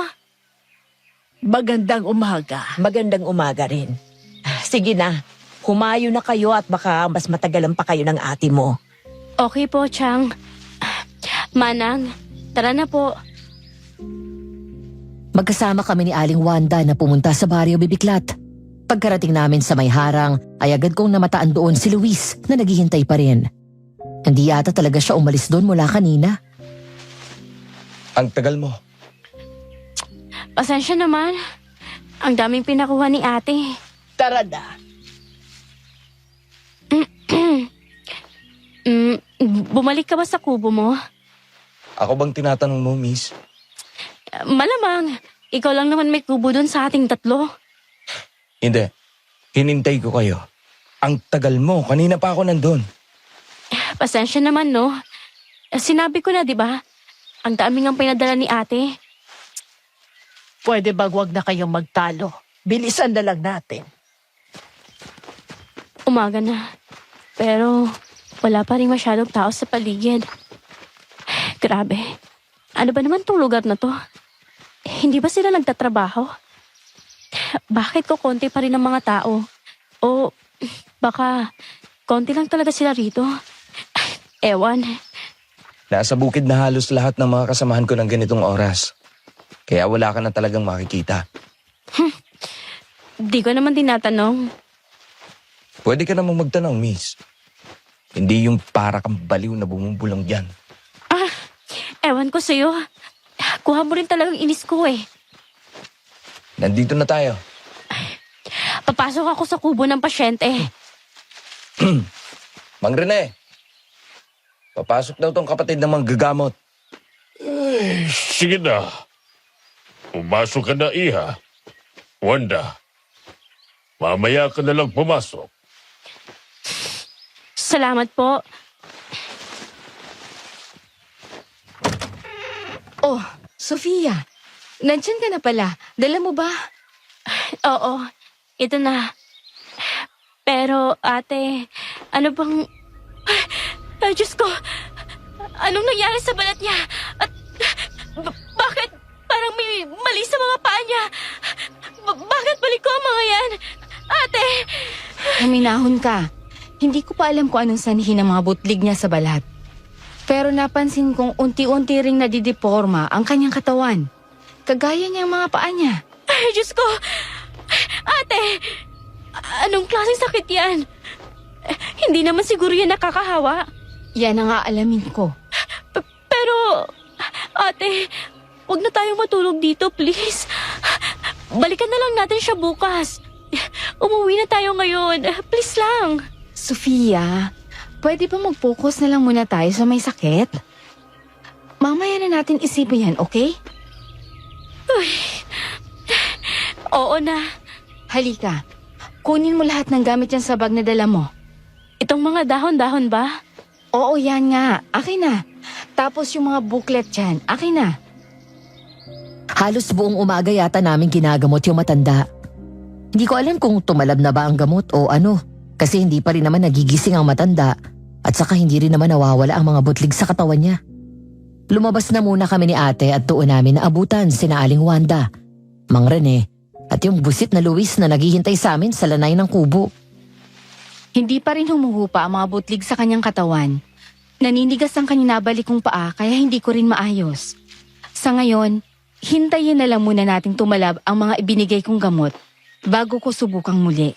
Magandang umaga. Magandang umaga rin. Sige na, humayo na kayo at baka mas matagalan pa kayo ng ate mo. Okay po, Chang. Manang, tara na po. Magkasama kami ni Aling Wanda na pumunta sa baryo Bibiklat. Pagkarating namin sa may harang, ay agad kong namataan doon si Luis na naghihintay pa rin. Hindi yata talaga siya umalis doon mula kanina. Ang tagal mo. Pasensya naman. Ang daming pinakuha ni ate. Tara na. Bumalik ka ba sa kubo mo? Ako bang tinatanong mo, miss? Malamang. Ikaw lang naman may kubo doon sa ating tatlo. Hindi. Hinintay ko kayo. Ang tagal mo. Kanina pa ako nandun. Pasensya naman, no? Sinabi ko na, di ba? Ang daming ang pinadala ni ate. Pwede ba wag na kayong magtalo? Bilisan na lang natin. Umaga na. Pero wala pa rin masyadong tao sa paligid. Grabe. Ano ba naman tong lugar na to? Hindi ba sila nagtatrabaho? Bakit ko konti pa rin ang mga tao? O baka konti lang talaga sila rito? Ewan. Nasa bukid na halos lahat ng mga kasamahan ko ng ganitong oras. Kaya wala ka na talagang makikita. Di ko naman tinatanong. Pwede ka namang magtanong, miss. Hindi yung para kang baliw na bumubulong dyan. Ewan ko sa'yo. Kuha mo rin talagang inis ko eh. Nandito na tayo. Papasok ako sa kubo ng pasyente. Mang Rene, papasok daw tong kapatid ng manggagamot. Sige na. Pumasok ka na, Iha. Wanda, mamaya ka na lang pumasok. Salamat po. Oh, Sofia. Nandyan ka na pala. Dala mo ba? Oo, ito na. Pero ate, ano bang... Ay, Diyos ko! Anong nangyari sa balat niya? At bakit parang may mali sa mga paa niya? Bakit balik ko ang mga yan? Ate! Huminahon ka. Hindi ko pa alam kung anong sanhi ng mga butlig niya sa balat. Pero napansin kong unti-unti ring nadideporma ang kanyang katawan. Kagaya niya ang mga paa niya. Ay, Diyos ko! Ate! Anong klaseng sakit yan? Hindi naman siguro yan nakakahawa. Yan ang aalamin ko. Pero, ate, huwag na tayong matulog dito, please. Balikan na lang natin siya bukas. Umuwi na tayo ngayon. Please lang. Sofia, pwede ba mag-focus na lang muna tayo sa may sakit? Mamaya na natin isipin yan, okay? Oo na. Halika, kunin mo lahat ng gamit yan sa bag na dala mo. Itong mga dahon-dahon ba? Oo, yan nga. Akin na. Tapos yung mga booklet dyan, akin na. Halos buong umaga yata namin ginagamot yung matanda. Hindi ko alam kung tumalab na ba ang gamot o ano, kasi hindi pa rin naman nagigising ang matanda at saka hindi rin naman nawawala ang mga butlig sa katawan niya. Lumabas na muna kami ni ate at doon namin naabutan sina Aling Wanda, Mang Rene at yung busit na Luis na naghihintay sa amin sa lanay ng kubo. Hindi pa rin humuhupa ang mga butlig sa kanyang katawan. Naninigas ang kaninabalik kong paa kaya hindi ko rin maayos. Sa ngayon, hintayin na lang muna nating tumalab ang mga ibinigay kong gamot bago ko subukang muli.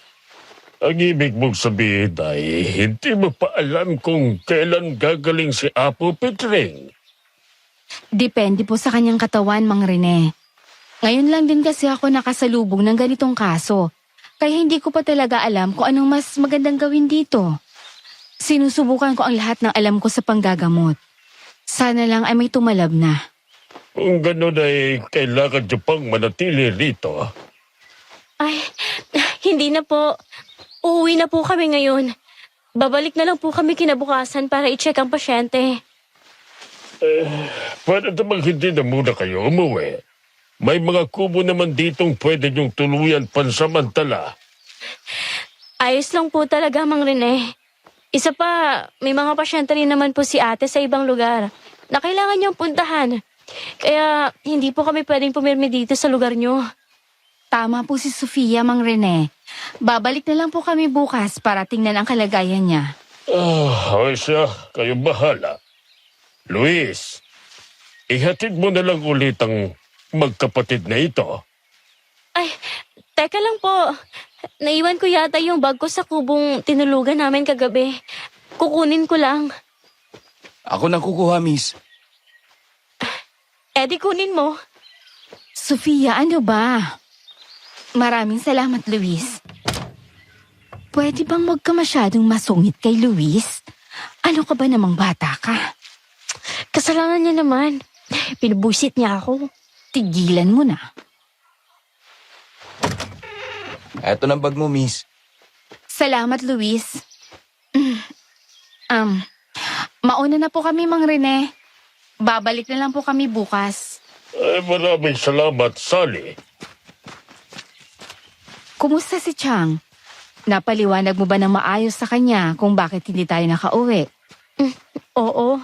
Ang ibig mong sabihin ay hindi mo pa alam kung kailan gagaling si Apo Petring. Depende po sa kanyang katawan, Mang Rene. Ngayon lang din kasi ako nakasalubong ng ganitong kaso. Kaya hindi ko pa talaga alam kung anong mas magandang gawin dito. Sinusubukan ko ang lahat ng alam ko sa panggagamot. Sana lang ay may tumalab na. Kung gano'n ay kailangan niyo pang manatili rito. Ay, hindi na po. Uuwi na po kami ngayon. Babalik na lang po kami kinabukasan para i-check ang pasyente. Pwede namang hindi na muna kayo umuwi. May mga kubo naman ditong pwede niyong tuluyan pansamantala. Ayos lang po talaga, Mang Rene. Isa pa, may mga pasyente rin naman po si ate sa ibang lugar na kailangan niyang puntahan. Kaya hindi po kami pwedeng pumirmi dito sa lugar niyo. Tama po si Sofia, Mang Rene. Babalik na lang po kami bukas para tingnan ang kalagayan niya. Ay siya, kayo bahala. Luis, ihatid mo na lang ulit ang magkapatid na ito. Ay, teka lang po. Naiwan ko yata yung bag ko sa kubong tinulugan namin kagabi. Kukunin ko lang. Ako nang kukuha, miss. Eh di kunin mo. Sofia, ano ba? Maraming salamat, Luis. Pwede bang wag ka masyadong masungit kay Luis? Ano ka ba namang bata ka? Kasalanan niya naman. Pinubusit niya ako. Tigilan mo na. Eto ng bag mo, miss. Salamat, Luis. Mauna na po kami, Mang Rene. Babalik na lang po kami bukas. Ay, maraming salamat, Sally. Kumusta si Chang? Napaliwanag mo ba ng maayos sa kanya kung bakit hindi tayo nakauwi? Oo.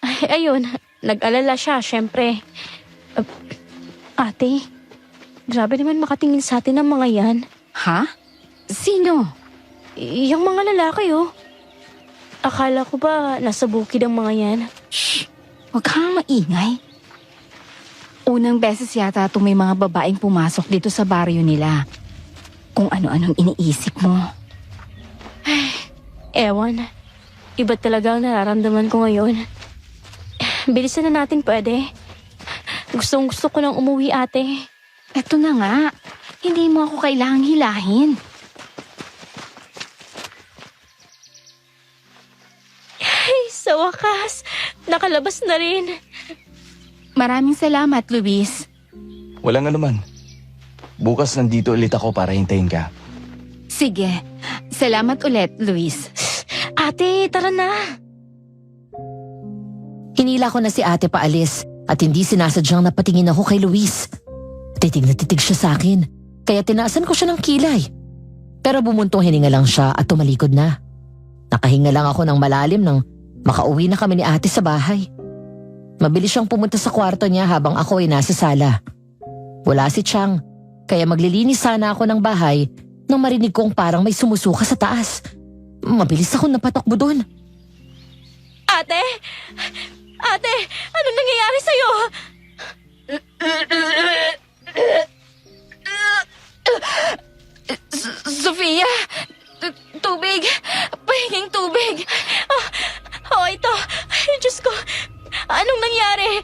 Ay, ayun, nag-alala siya, syempre. Ate, grabe naman makatingin sa atin ng mga yan. Ha? Sino? Yung mga lalaki, oh. Akala ko ba nasa bukid ang mga yan? Shh! Huwag kang maingay. Unang beses yata itong may mga babaeng pumasok dito sa baryo nila. Kung ano-anong iniisip mo. Ewan. Iba talaga ang nararamdaman ko ngayon. Bilisan na natin pwede. Gusto ko nang umuwi, ate. Eto na nga. Hindi mo ako kailangang hilahin. Ay, sa wakas. Nakalabas na rin. Maraming salamat, Luis. Walang anuman. Bukas nandito ulit ako para hintayin ka. Sige. Salamat ulit, Luis. Ate, tara na. Hinila ko na si ate paalis at hindi sinasadyang napatingin ako kay Luis. Titig na titig siya sa akin, kaya tinaasan ko siya ng kilay. Pero bumuntong hininga lang siya at tumalikod na. Nakahinga lang ako ng malalim nang makauwi na kami ni ate sa bahay. Mabilis siyang pumunta sa kwarto niya habang ako ay nasa sala. Wala si Chang, kaya maglilinis sana ako ng bahay nang marinig kong parang may sumusuka sa taas. Mabilis ako napatakbo doon. Ate! Ate! Anong nangyayari sa'yo? Sofia! Tubig! Pahinging tubig! Ito. Ay, Diyos ko. Anong nangyari?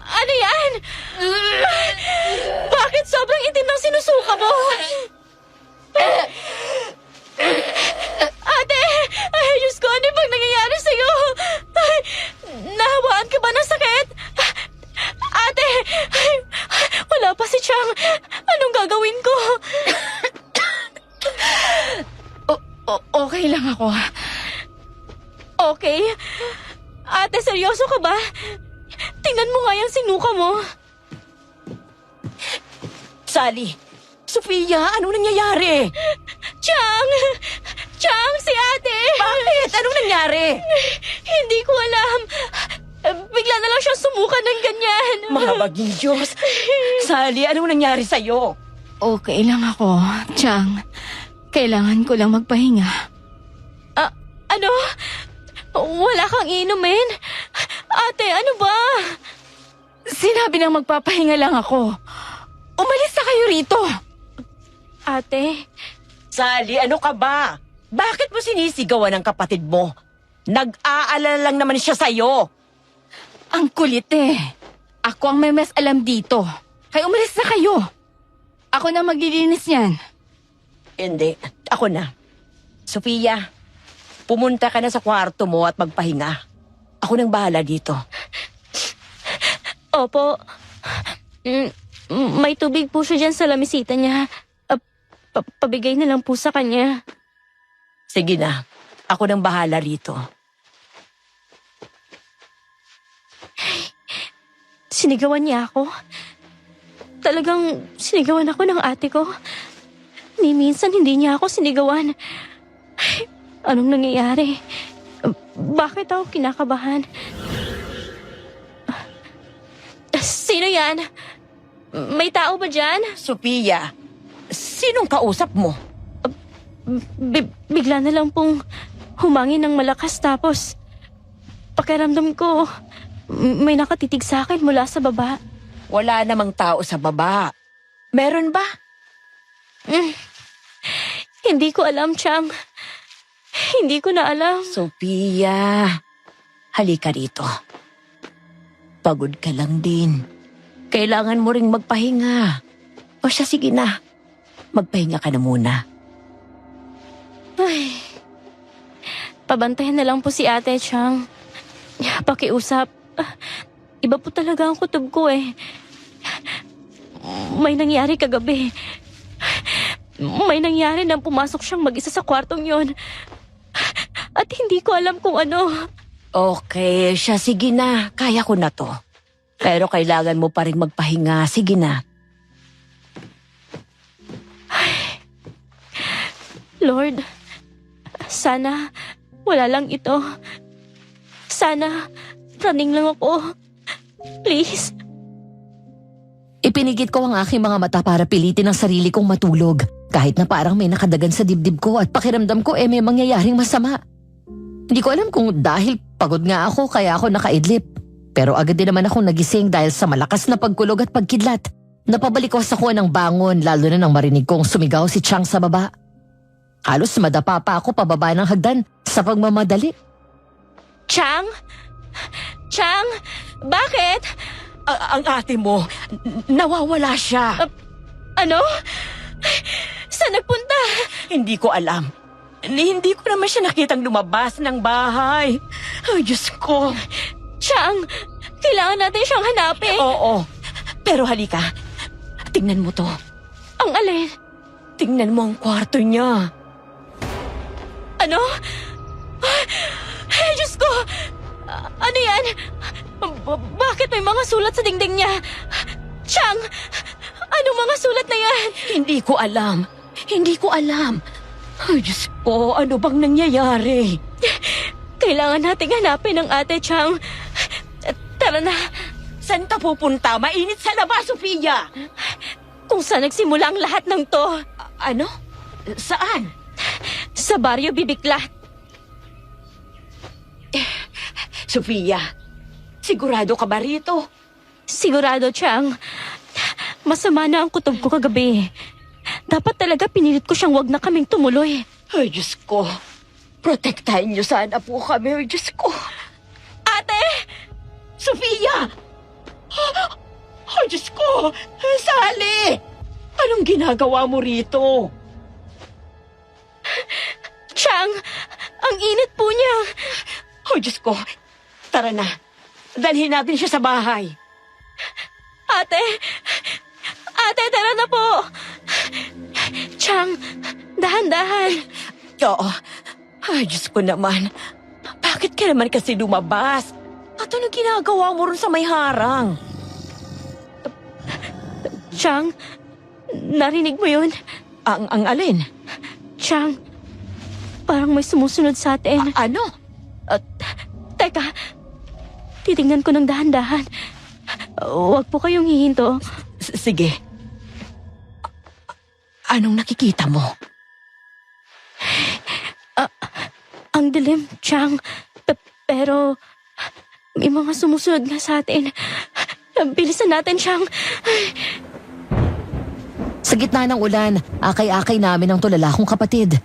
Ano yan? Bakit sobrang itim ng sinusuka mo? Ate! Ay, Diyos ko, ano bang nangyayari sa'yo? Ay, nahawaan ka ba ng sakit? Ate! Ay, wala pa si Chang. Anong gagawin ko? Okay lang ako. Okay. Ate, seryoso ka ba? Tingnan mo nga yung sinuka mo. Sally! Sofia, anong nangyayari? Chang! Chang, si ate! Bakit? Anong nangyari? Hindi ko alam. Bigla na lang siya sumuka ng ganyan. Mahabaging Diyos. Sally, anong nangyari sa'yo? Okay lang ako, Chang. Kailangan ko lang magpahinga. Ano? Wala kang inumin? Ate, ano ba? Sinabi nang magpapahinga lang ako. Umalis na kayo rito. Ate, Sally, ano ka ba? Bakit mo sinisigawan ng kapatid mo? Nag-aalala lang naman siya sa'yo. Ang kulit eh. Ako ang may mas alam dito. Kaya umalis na kayo. Ako na maglilinis niyan. Hindi, ako na. Sofia, pumunta ka na sa kwarto mo at magpahinga. Ako nang bahala dito. Opo. May tubig po siya dyan sa lamisita niya. Pabigay na lang po sa kanya. Sige na, ako nang bahala rito. Sinigawan niya ako. Talagang sinigawan ako ng ate ko. Ni minsan hindi niya ako sinigawan. Ay, anong nangyayari? Bakit ako kinakabahan? Sino yan? May tao ba dyan? Sophia, sinong kausap mo? Bigla na lang pong humangin ng malakas tapos pakiramdam ko may nakatitig sa akin mula sa baba. Wala namang tao sa baba. Meron ba? Hindi ko alam, Chang. Hindi ko na alam. Sophia, halika rito. Pagod ka lang din. Kailangan mo ring magpahinga. O siya, sige na. Magpahinga ka na muna. Ay, pabantayan na lang po si Ate Chang. Pakiusap. Iba po talaga ang kutob ko eh. May nangyari kagabi. May nangyari nang pumasok siyang mag-isa sa kwartong yon. At hindi ko alam kung ano. Okay, siya, sige na. Kaya ko na to. Pero kailangan mo pa rin magpahinga. Sige na. Lord, sana wala lang ito. Sana running lang ako. Please. Ipinigit ko ang aking mga mata para pilitin ang sarili kong matulog. Kahit na parang may nakadagan sa dibdib ko at pakiramdam ko may mangyayaring masama. Hindi ko alam kung dahil pagod nga ako kaya ako nakaidlip. Pero agad din naman akong nagising dahil sa malakas na pagkulog at pagkidlat. Napabalikos ako ng bangon lalo na nang marinig kong sumigaw si Chang sa baba. Halos madapa pa ako pababa ng hagdan sa pagmamadali. Chang? Chang? Bakit? Ang ate mo, nawawala siya. Ano? Saan nagpunta? Hindi ko alam. Hindi ko naman siya nakitang lumabas ng bahay. Ay, Diyos ko. Chang, kailangan natin siyang hanapin. Oo, pero halika. Tingnan mo to. Ang alin? Tingnan mo ang kwarto niya. Ano? Ay, Diyos ko! Ano yan? Bakit may mga sulat sa dingding niya? Chang! Anong mga sulat na yan? Hindi ko alam. Hindi ko alam. Ay, Diyos ko, ano bang nangyayari? Kailangan nating hanapin ang Ate Chang. Tara na. Saan ka pupunta? Mainit sa labas, Sophia! Kung saan nagsimula ang lahat ng to. Ano? Saan? Sa Baryo Bibiklat. Sophia, sigurado ka ba rito? Sigurado, Chang. Masama na ang kutob ko kagabi. Dapat talaga pinilit ko siyang wag na kaming tumuloy. Ay, Diyos ko. Protektahin niyo sana po kami. Ay, Diyos ko. Ate! Sophia! Ay, Diyos ko! Sally! Anong ginagawa mo rito? Chang! Ang init po niya! Ay, Diyos ko! Tara na. Dalhin natin siya sa bahay. Ate! Ate, tara na po! Chang, dahan-dahan. Oo. Ay, Diyos ko naman. Bakit ka naman kasi lumabas? At ano ginagawa mo ron sa may harang? Chang, narinig mo yun? Ang alin? Chang, parang may sumusunod sa atin. Ano? Teka, titingnan ko ng dahan-dahan. Huwag po kayong hihinto. Sige. Anong nakikita mo? Ang dilim, Chang. Pero may mga sumusunod nga sa atin. Bilisan natin, Chang. Sa gitna ng ulan, akay-akay namin ang tulala kong kapatid.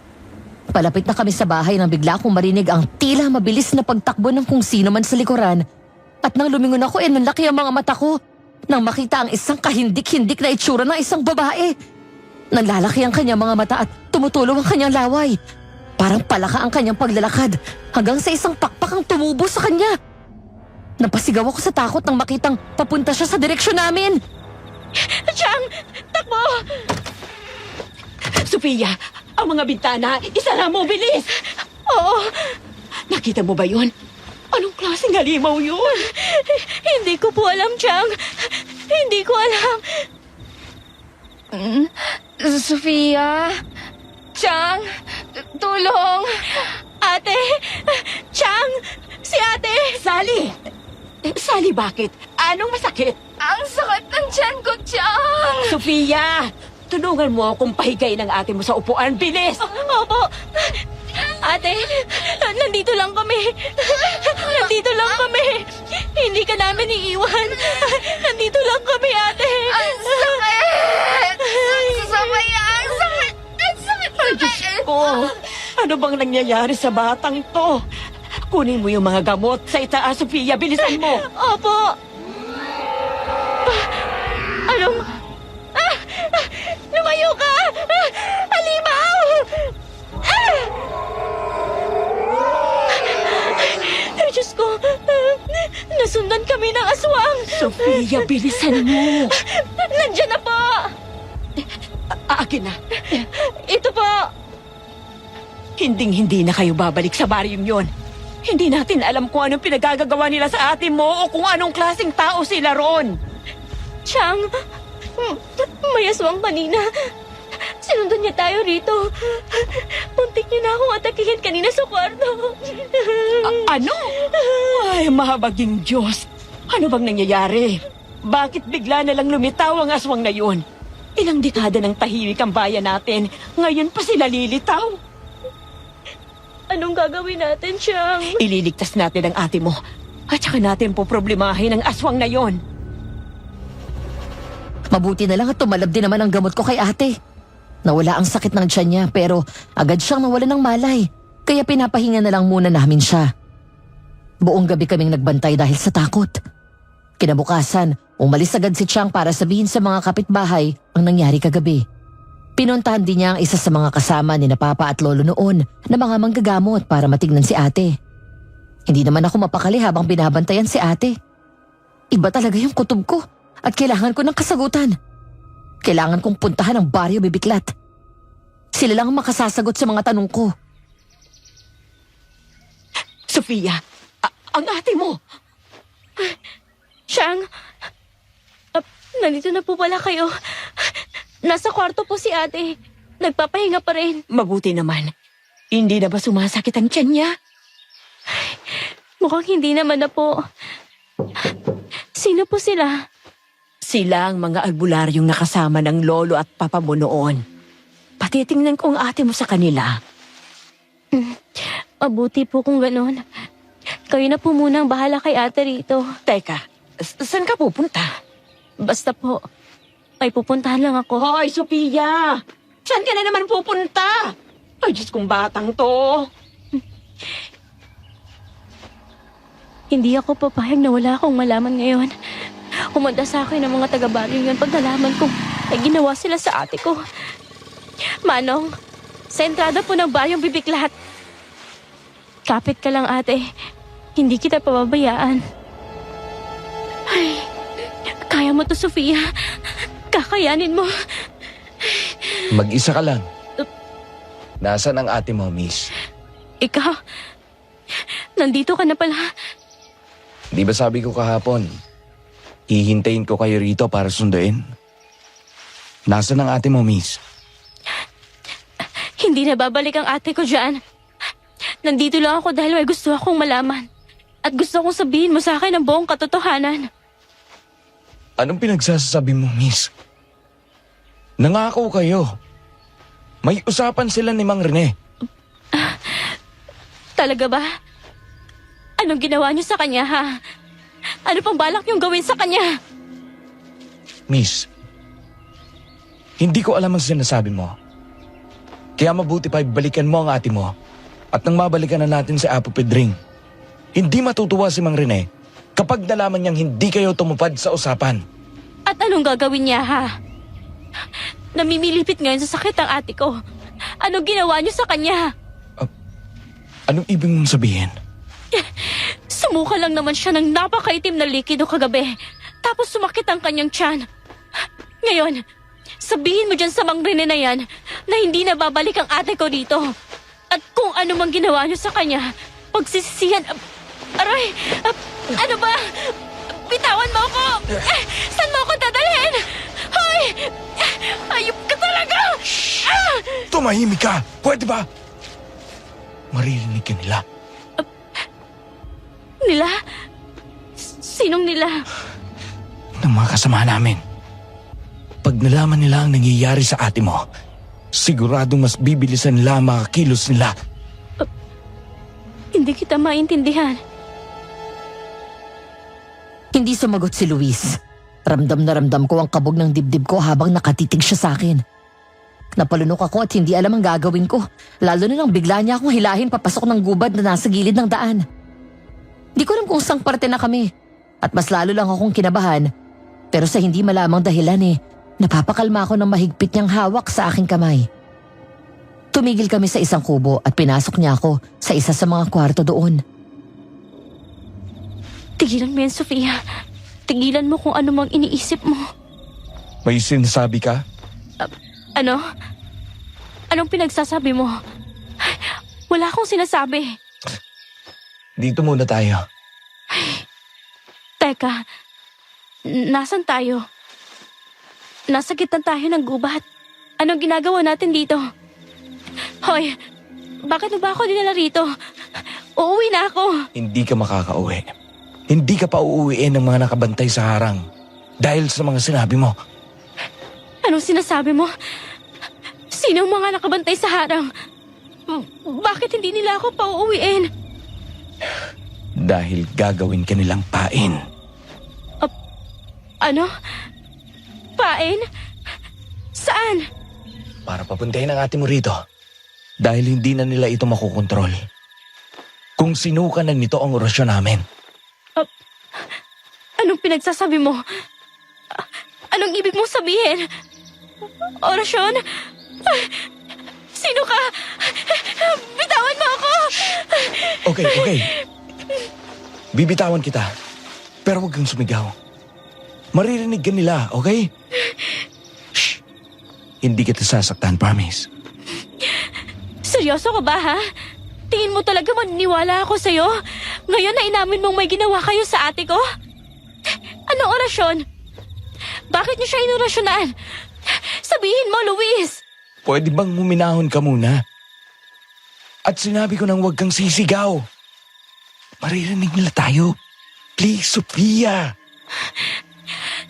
Palapit na kami sa bahay nang bigla kong marinig ang tila mabilis na pagtakbo ng kung sino man sa likuran. At nang lumingon ako, nanlaki ang mga mata ko nang makita ang isang kahindik-hindik na itsura ng isang babae. Nanlalaki ang kanyang mga mata at tumutulong ang kanyang laway. Parang palaka ang kanyang paglalakad hanggang sa isang pakpak ang tumubo sa kanya. Napasigaw ako sa takot nang makitang papunta siya sa direksyon namin. Chang! Takbo! Sofia, ang mga bintana, isara mo, bilis! Oo, Nakita mo ba yun? Anong klaseng halimaw yun? hindi ko po alam, Chang. Hindi ko alam. Sofia? Chang? Tulong! Ate! Chang! Si ate! Sally! Sally, bakit? Anong masakit? Ang sakit ng tiyan ko, Chang! Sofia! Tulungan mo akong pahigay ng ate mo sa upuan. Bilis! Opo! Ate, nandito lang kami. Nandito lang kami. Hindi ka namin iiwan. Nandito lang kami, ate. Ang sakit! Sofia, ang sakit! Ang sakit! Ay, Diyos ko! Ano bang nangyayari sa batang to? Kunin mo yung mga gamot sa itaas, Sofia. Bilisan mo! Opo. Anong... lumayo ka! Halimaw! Ay, Diyos ko. Nasundan kami ng aswang. Sofia, bilisan mo! Nandiyan na po. Akin na. Ito po. Hinding-hindi na kayo babalik sa baryong yon. Hindi natin alam kung anong pinagagagawa nila sa ate mo o kung anong klaseng tao sila ron. Chang, may aswang kanina. Sinundan niya tayo rito. Muntik niya na akong atakihin kanina sa kwarto. Ano? Ay, mahabaging Diyos. Ano bang nangyayari? Bakit bigla na lang lumitaw ang aswang na yun? Ilang dekada ng tahimik ang bayan natin. Ngayon pa sila lilitaw. Anong gagawin natin, Chang? Ililigtas natin ang ate mo. At saka natin poproblemahin ang aswang na yon. Mabuti na lang at tumalab din naman ang gamot ko kay ate. Nawala ang sakit ng tiyan niya pero agad siyang nawala ng malay. Kaya pinapahinga na lang muna namin siya. Buong gabi kaming nagbantay dahil sa takot. Kinabukasan, umalis agad si Chang para sabihin sa mga kapitbahay ang nangyari kagabi. Pinuntahan din niya ang isa sa mga kasama ni na Papa at Lolo noon na mga manggagamot para matignan si ate. Hindi naman ako mapakali habang binabantayan si ate. Iba talaga yung kutob ko at kailangan ko ng kasagutan. Kailangan kong puntahan ang baryo Bibiklat. Sila lang ang makasasagot sa mga tanong ko. Sofia, ang ate mo. Chang, nandito na po pala kayo. Nasa kwarto po si ate. Nagpapahinga pa rin. Mabuti naman. Hindi na ba sumasakit ang tiyan niya? Mukhang hindi naman na po. Sino po sila? Sila ang mga albularyong nakasama ng lolo at papa mo noon. Patitingnan ko ang ate mo sa kanila. Mabuti po kung ganon. Kayo na po muna ang bahala kay ate rito. Teka, saan ka pupunta? Basta po, may pupuntahan lang ako. Hoy, Sophia! Saan ka na naman pupunta? Ay, Diyos kong batang to. Hindi ako papayag na wala akong malaman ngayon. Humanda sa akin ang mga taga-baryo yun pag nalaman kong may ginawa sila sa ate ko. Manong, sa entrada po ng baryong Bibiklat. Kapit ka lang, ate. Hindi kita pababayaan. Ay, kaya mo to, Sofia. Kakayanin mo. Mag-isa ka lang. Nasaan ang ate mo, miss? Ikaw, nandito ka na pala. Di ba sabi ko kahapon, hihintayin ko kayo rito para sunduin? Nasaan ang ate mo, miss? Hindi na babalik ang ate ko dyan. Nandito lang ako dahil may gusto akong malaman. At gusto kong sabihin mo sa akin ang buong katotohanan. Anong pinagsasabi mo, miss? Nangako kayo. May usapan sila ni Mang Rene. Talaga ba? Anong ginawa niyo sa kanya, ha? Ano pang balak niyong gawin sa kanya? Miss, hindi ko alam ang sinasabi mo. Kaya mabuti pa balikan mo ang ate mo. At nang mabalikan na natin si Apo Pedring, hindi matutuwa si Mang Rene kapag nalaman niyang hindi kayo tumupad sa usapan. At anong gagawin niya, ha? Namimilipit ngayon sa sakit ang ate ko. Anong ginawa niyo sa kanya? Anong ibig mong sabihin? Kumuha lang naman siya ng napakaitim na likido kagabi. Tapos sumakit ang kanyang tiyan. Ngayon, sabihin mo dyan sa Mang Rene na yan na hindi na babalik ang ate ko dito. At kung ano mang ginawa niyo sa kanya, pagsisisihan... Aray! Ano ba? Bitawan mo ako! Saan mo ako dadalhin? Hoy! Ayop ka talaga! Tumahimik ka! Pwede ba? Maririnig ka nila. Nila? Sinong nila? Ng mga kasama namin. Pag nalaman nila ang nangyayari sa ate mo, siguradong mas bibilisan nila ang mga kilos nila. Hindi kita maintindihan. Hindi sumagot si Luis. Ramdam na ramdam ko ang kabog ng dibdib ko habang nakatitig siya sa akin. Napalunok ako at hindi alam ang gagawin ko. Lalo na nang bigla niya akong hilahin papasok ng gubad na nasa gilid ng daan. Di ko alam kung saan parte na kami. At mas lalo lang akong kinabahan. Pero sa hindi malamang dahilan napapakalma ako ng mahigpit niyang hawak sa aking kamay. Tumigil kami sa isang kubo at pinasok niya ako sa isa sa mga kwarto doon. Tigilan mo yan, Sofia. Tigilan mo kung ano mang iniisip mo. May sinasabi ka? Ano? Anong pinagsasabi mo? Wala akong sinasabi. Dito muna tayo. Teka, nasan tayo? Nasa gitna tayo ng gubat. Anong ginagawa natin dito? Hoy, bakit mo ba ako dinala rito? Uuwi na ako. Hindi ka makakauwi. Hindi ka pa uuwiin ng mga nakabantay sa harang. Dahil sa mga sinabi mo. Anong sinasabi mo? Sino ang mga nakabantay sa harang? Bakit hindi nila ako pauuwiin? Dahil gagawin ka nilang pain. Ano? Pain? Saan? Para papuntahin ang ate mo rito. Dahil hindi na nila ito makukontrol. Kung sinuka na nito ang orasyon namin. Anong pinagsasabi mo? Anong ibig mong sabihin? Orasyon? Sino ka? Bitawan mo ako! Okay. Bibitawan kita. Pero huwag kang sumigaw. Maririnig ka nila, okay? Shh! Hindi kita sasaktan, promise. Seryoso ka ba, ha? Tingin mo talaga maniniwala ako sa'yo? Ngayon na inamin mong may ginawa kayo sa ate ko? Anong orasyon? Bakit niyo siya inorasyonan? Sabihin mo, Luis! Pwede bang huminahon ka muna? At sinabi ko nang huwag kang sisigaw. Maririnig nila tayo. Please, Sofia.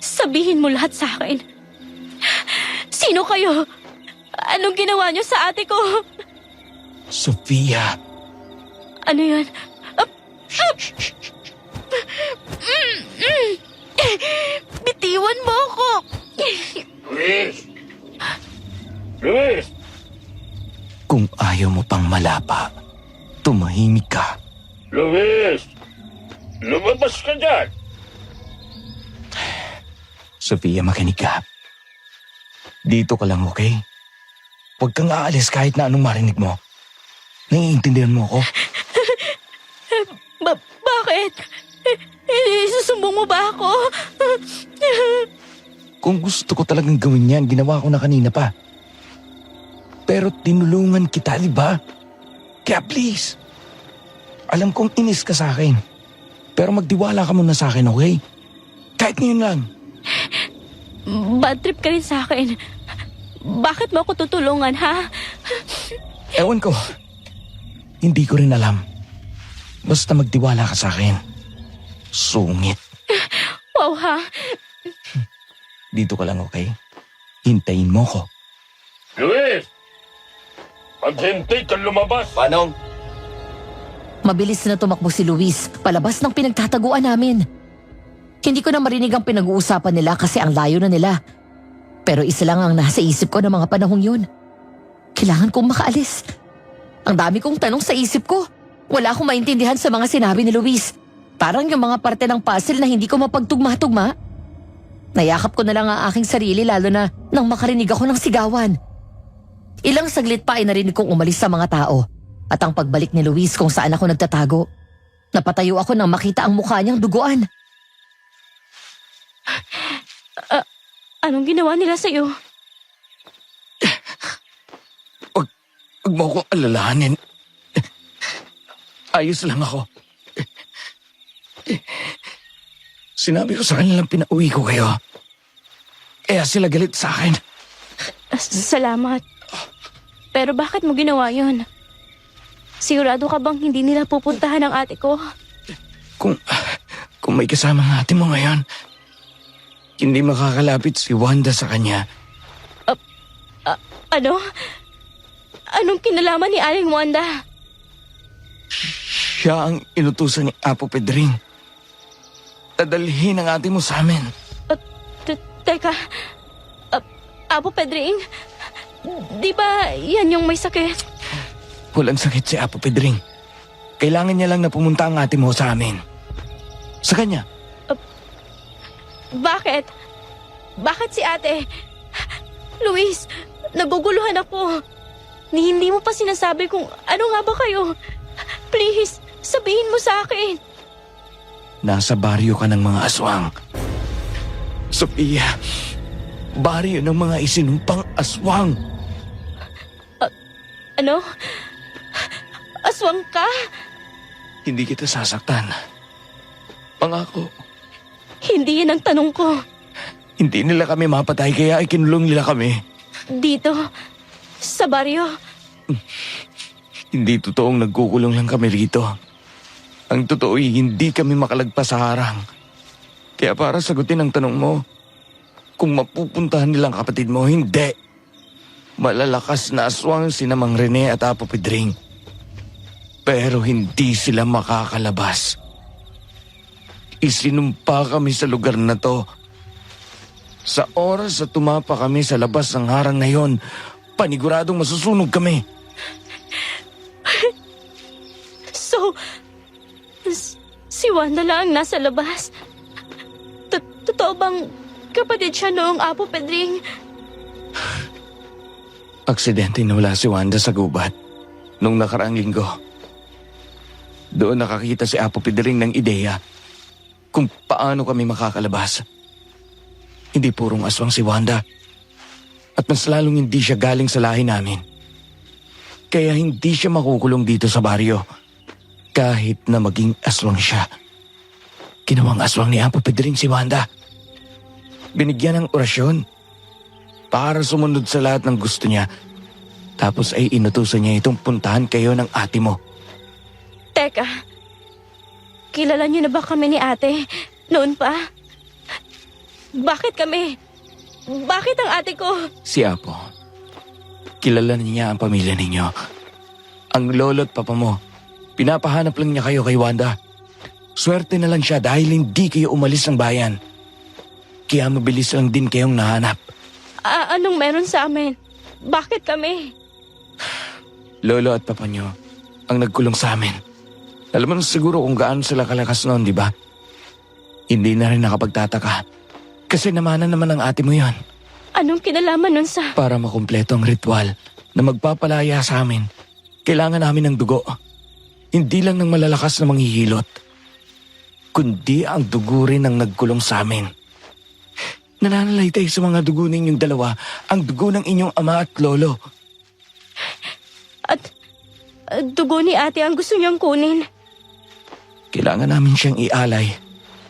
Sabihin mo lahat sa akin. Sino kayo? Anong ginawa niyo sa ate ko? Sofia. Ano yun? Bitiwan mo ako! Luis! Luis! Kung ayaw mo pang malapa, tumahimik ka. Luis! Lumabas ka dyan! Sofia, makinig ka. Dito ka lang, okay? Huwag kang aalis kahit na anong marinig mo. Naiintindihan mo ako? Bakit? Isusumbong mo ba ako? Kung gusto ko talagang gawin yan, ginawa ko na kanina pa. Pero tinulungan kita, di ba? Kaya please, alam kong inis ka sa akin. Pero magtiwala ka muna sa akin, okay? Kahit ngayon lang. Bad trip ka rin sa akin. Bakit mo ako tutulungan, ha? Ewan ko. Hindi ko rin alam. Basta magtiwala ka sa akin. Sungit. Wow, ha? Dito ka lang, okay? Hintayin mo ko. Luis! Maghintay ka lumabas! Manong! Mabilis na tumakbo si Luis palabas ng pinagtataguan namin. Hindi ko na marinig ang pinag-uusapan nila kasi ang layo na nila. Pero isa lang ang nasa isip ko ng mga panahong yun. Kailangan kong makaalis. Ang dami kong tanong sa isip ko. Wala akong maintindihan sa mga sinabi ni Luis. Parang yung mga parte ng puzzle na hindi ko mapagtugma-tugma. Nayakap ko na lang ang aking sarili lalo na nang makarinig ako ng sigawan. Ilang saglit pa ay narinig kong umalis sa mga tao at ang pagbalik ni Luis kung saan ako nagtatago. Napatayo ako nang makita ang mukha niyang duguan. Anong ginawa nila sa'yo? Huwag mo akong alalahanin. Ayos lang ako. Sinabi ko sa kanilang pinauwi ko kayo. Kaya sila galit sa akin. Salamat. Pero bakit mo ginawa yun? Sigurado ka bang hindi nila pupuntahan ang ate ko? Kung may kasama ng ate mo ngayon, hindi makakalapit si Wanda sa kanya. Ano? Anong kinalaman ni Aling Wanda? Siya ang inutusan ni Apo Pedring. Dadalhin ang ate mo sa amin. Teka, Apo Pedring, di ba yan yung may sakit? Walang sakit si Apo Pedring. Kailangan niya lang na pumunta ang ate mo sa amin. Sa kanya. Bakit? Bakit si ate? Luis, naguguluhan ako. Hindi mo pa sinasabi kung ano nga ba kayo. Please, sabihin mo sa akin. Nasa baryo ka ng mga aswang. Sophia, baryo ng mga isinumpang aswang. Ano? Aswang ka? Hindi kita sasaktan. Pangako, Hindi yan ang tanong ko. hindi nila kami mapatay kaya ikinulong nila kami. Dito, sa baryo. Hindi totoong nagkukulong lang kami rito. Ang totoo ay hindi kami makalagpas sa harang. Kaya para sagutin ang tanong mo, kung mapupuntahan nilang kapatid mo, hindi. Malalakas na aswang sina Mang Rene at Apo Pedring. Pero hindi sila makakalabas. Isinumpa kami sa lugar na to. Sa oras na tumapa kami sa labas ng harang na yon, paniguradong masusunog kami. So, si Wanda lang ang nasa labas. Totoo bang kapatid siya noong Apo Pedring? Aksidente nawala si Wanda sa gubat nung nakaraang linggo. Doon nakakita si Apo Pedring ng ideya kung paano kami makakalabas. Hindi purong aswang si Wanda at mas lalong hindi siya galing sa lahi namin. Kaya hindi siya makukulong dito sa baryo kahit na maging aswang siya. Ginawang aswang ni Apo Pedring si Wanda. Binigyan ng orasyon para sumunod sa lahat ng gusto niya. Tapos ay inutusan niya itong puntahan kayo ng ate mo. Teka, kilala niyo na ba kami ni ate? Noon pa? Bakit kami? Bakit ang ate ko? Si Apo, kilala niya ang pamilya ninyo. Ang lolo at papa mo, pinapahanap lang niya kayo kay Wanda. Swerte na lang siya dahil hindi kayo umalis ng bayan. Kaya mabilis lang din kayong nahanap. Anong meron sa amin? Bakit kami? Lolo at papa niyo ang nagkulong sa amin. Alam mo siguro kung gaano sila kalakas noon, di ba? Hindi na rin nakapagtataka. Kasi namanan naman ang ate mo yon. Anong kinalaman nun sa... Para makumpleto ang ritual na magpapalaya sa amin, kailangan namin ng dugo. Hindi lang ng malalakas na manghihilot, kundi ang dugo rin ang nagkulong sa amin. Nananalaytay sa mga dugo ninyong dalawa ang dugo ng inyong ama at lolo. At dugo ni ate ang gusto niyang kunin. Kailangan namin siyang ialay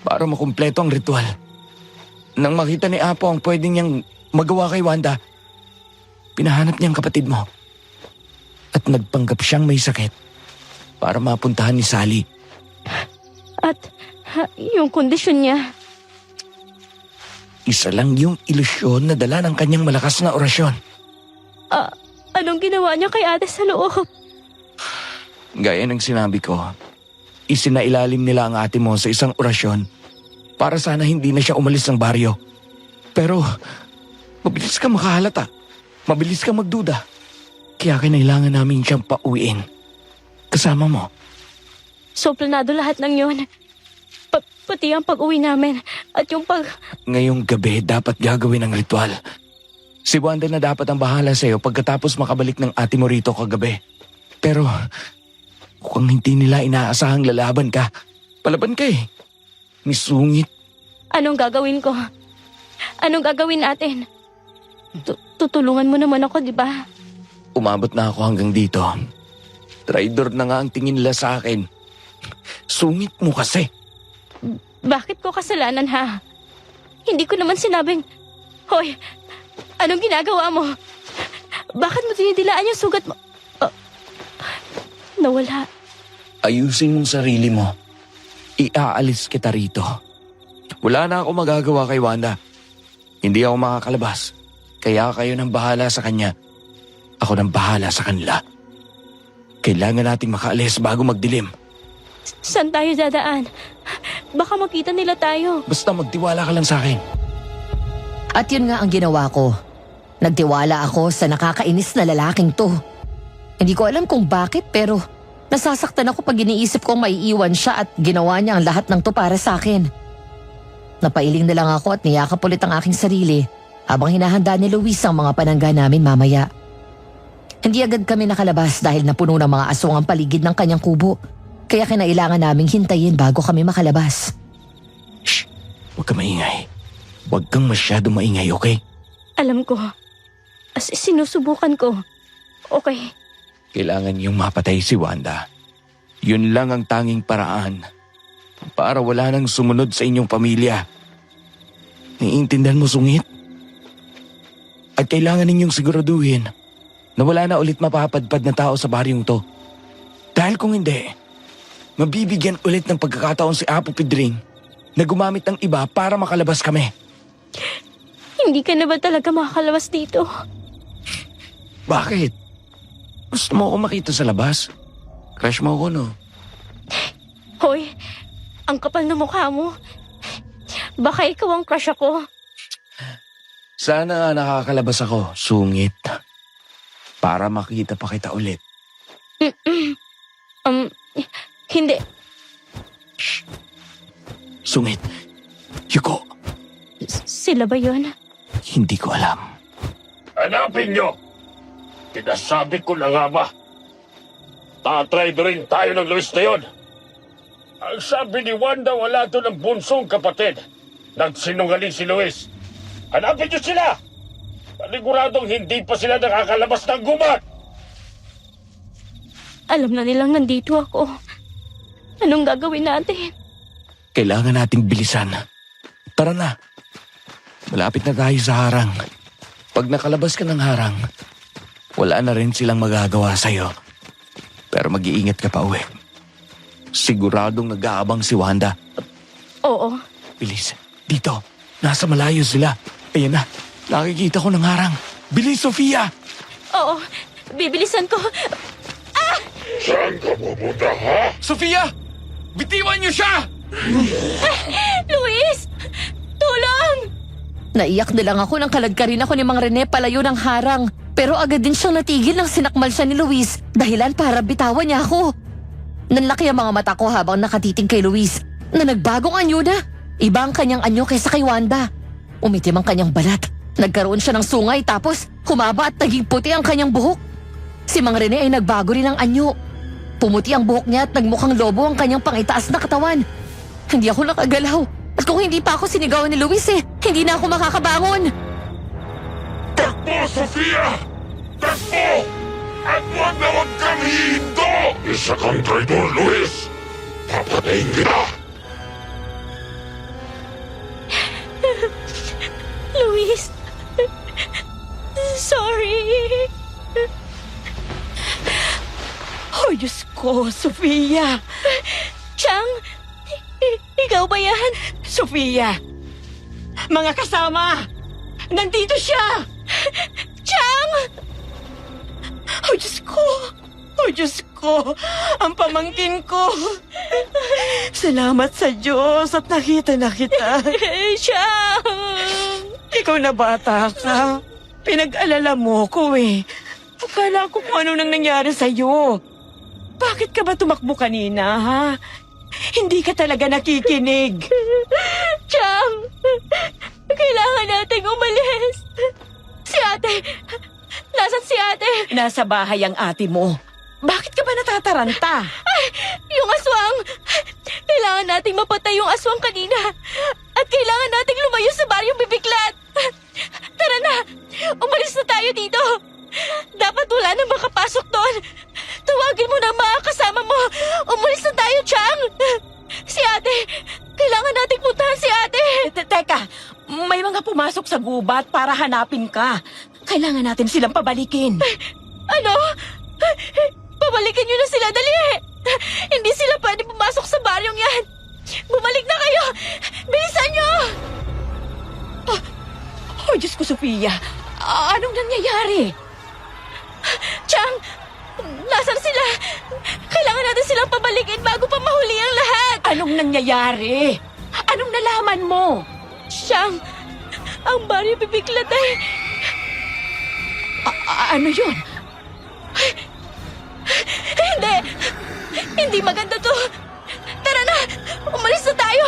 para makumpleto ang ritual. Nang makita ni Apo ang pwede niyang magawa kay Wanda, pinahanap niya ang kapatid mo. At nagpanggap siyang may sakit para mapuntahan ni Sally. At yung kondisyon niya. Isa lang yung ilusyon na dala ng kanyang malakas na orasyon. Anong ginawa niya kay ate sa loob? Gaya ng sinabi ko, isinailalim nila ang ate mo sa isang orasyon para sana hindi na siya umalis ng baryo. Pero mabilis ka makahalata. Mabilis ka magduda. Kaya kinailangan namin siyang pauwiin. Kasama mo. So planado lahat ng yun. Pati ang pag-uwi namin at yung Ngayong gabi dapat gagawin ang ritual. Si Wanda na dapat ang bahala sa'yo pagkatapos makabalik ng ate mo rito kagabi. Pero Mukhang hindi nila inaasahang lalaban ka. Palaban ka eh. Misungit. Anong gagawin ko? Anong gagawin natin? Tutulungan mo naman ako, di ba? Umabot na ako hanggang dito. Traidor na nga ang tingin nila sa akin. Sungit mo kasi. Bakit ko kasalanan, ha? Hindi ko naman sinabing, Hoy, anong ginagawa mo? Bakit mo dinidilaan yung sugat mo? Nawala. Ayusin mong sarili mo. Iaalis kita rito. Wala na ako magagawa kay Wanda. Hindi ako makakalabas. Kaya kayo nang bahala sa kanya. Ako nang bahala sa kanila. Kailangan nating makaalis bago magdilim. Saan tayo dadaan? Baka makita nila tayo. Basta magtiwala ka lang sa akin. At yun nga ang ginawa ko. Nagtiwala ako sa nakakainis na lalaking to. Hindi ko alam kung bakit pero nasasaktan ako pag iniisip kong maiiwan siya at ginawa niya ang lahat ng to para sa akin. Napailing na lang ako at niyakap ulit ang aking sarili habang hinahanda ni Luis ang mga panangga namin mamaya. Hindi agad kami nakalabas dahil napuno ng mga aswang ang paligid ng kanyang kubo. Kaya kinailangan naming hintayin bago kami makalabas. Shh! Huwag ka maingay. Huwag kang masyado maingay, okay? Alam ko. Sinusubukan ko. Okay. Kailangan niyong mapatay si Wanda. Yun lang ang tanging paraan para wala nang sumunod sa inyong pamilya. Naiintindihan mo, sungit? At kailangan ninyong siguraduhin na wala na ulit mapapadpad na tao sa baryong to. Dahil kung hindi, mabibigyan ulit ng pagkakataon si Apo Pedring na gumamit ng iba para makalabas kami. Hindi ka na ba talaga makakalabas dito? Bakit? Gusto mo ako makita sa labas? Crush mo ako, no? Hoy, ang kapal na mukha mo. Baka ikaw ang crush ako. Sana nga nakakalabas ako, sungit. Para makita pa kita ulit. Hindi. Sungit. Yuko, Sila ba yun? hindi ko alam. Hanapin nyo! Pinasabi ko na nga ba? Tatry rin tayo ng Luis na yun. Ang sabi ni Wanda, wala doon ang bunsong kapatid. Nagsinungaling si Luis. Hanapin nyo sila! Paniguradong hindi pa sila nakakalabas ng gubat. Alam na nilang nandito ako. Anong gagawin natin? Kailangan nating bilisan. Tara na. Malapit na tayo sa harang. Pag nakalabas ka ng harang, wala na rin silang magagawa sa'yo. Pero mag-iingat ka pa uwi. Siguradong nag-aabang si Wanda. Oo. Bilis, dito. Nasa malayo sila. Ayan na, nakikita ko ng harang. Bilis, Sofia! Oo. Bibilisan ko. Saan ka pupunta, ha? Sofia! Bitiwan niyo siya! Luis! Tulong! Naiyak na lang ako nang kaladkarin ako ni Mang Rene palayo ng harang. Pero agad din siyang natigil nang sinakmal siya ni Luis. Dahilan para bitawan niya ako. Nanlaki ang mga mata ko habang nakatitig kay Luis na nagbagong anyo na. Iba ang kanyang anyo kaysa kay Wanda. Umitim ang kanyang balat. Nagkaroon siya ng sungay tapos humaba at naging puti ang kanyang buhok. Si Mang Rene ay nagbago rin ang anyo. Pumuti ang buhok niya at nagmukhang lobo ang kanyang pangitaas na katawan. Hindi ako nakagalaw. At kung hindi pa ako sinigawan ni Luis hindi na ako makakabangon. Takbo, Sofia! Takbo! At huwag na huwag kang hihinto! Isa kang traidor, Luis! Papatayin kita! Luis! Sorry! Oh, Diyos ko, Sofia! Chang! Ikaw ba yan? Sofia! Mga kasama! Nandito siya! Chang! Oh, Diyos ko! Oh, Diyos ko! Ang pamangkin ko! Salamat sa Diyos at nakita na kita. Chang! Ikaw na bata ka. Pinag-alala mo ko Akala ko kung ano nang nangyari sa'yo. Bakit ka ba tumakbo kanina, ha? Hindi ka talaga nakikinig. Chang! Kailangan nating umalis. Si ate! Nasaan si ate? Nasa bahay ang ate mo. Bakit ka ba natataranta? Ay, Yung aswang! Kailangan nating mapatay yung aswang kanina. At kailangan nating lumayo sa baryong bibiklat. Tara na! Umalis na tayo dito! Dapat wala nang makapasok doon. Tawagin mo na ang mga kasama mo. Umalis na tayo, Chang! Si ate! Kailangan nating puntahan si ate! Teka, may mga pumasok sa gubat para hanapin ka. Kailangan natin silang pabalikin. Ano? Pabalikin niyo na sila, dali! Hindi sila pwede pumasok sa baryong yan! Bumalik na kayo! Bilisan niyo! Oh, Diyos ko, Sofia. Anong nangyayari? Chang! Nasaan sila? Kailangan natin silang pabalikin bago pa mahuli ang lahat! Anong nangyayari? Anong nalaman mo? Chang! Ang baryo bibiglat ay... Ano yun? Hindi! Hindi maganda to! Tara na! Umalis na tayo!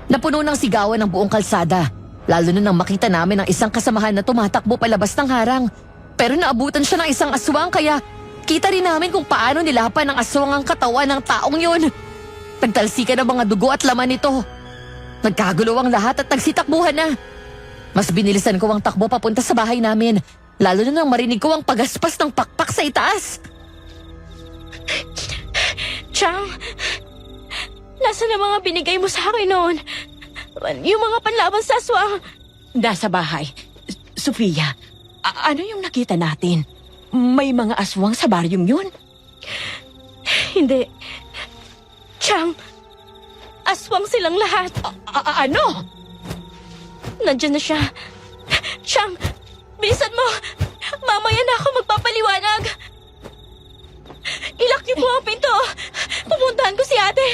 Napuno ng sigawan ng buong kalsada. Lalo na nang makita namin ang isang kasamahan na tumatakbo palabas ng harang. Pero naabutan siya ng isang aswang kaya kita rin namin kung paano nilapan ng aswang ang katawan ng taong yun. Nagtalsikan ang mga dugo at laman nito. Nagkagulo ang lahat at nagsitakbuhan na. Mas binilisan ko ang takbo papunta sa bahay namin. Lalo na nang marinig ko ang pagaspas ng pakpak sa itaas. Chang! Nasaan ang mga binigay mo sa akin noon? Yung mga panlaban sa aswang. Nasa bahay. Sofia, ano yung nakita natin? May mga aswang sa baryong yun? Hindi. Chang! Aswang silang lahat. Ano? Nandiyan na siya. Chang! Bilisan mo! Mamaya na ako magpapaliwanag. Ilak niyo po ang pinto. Pupuntahan ko si ate.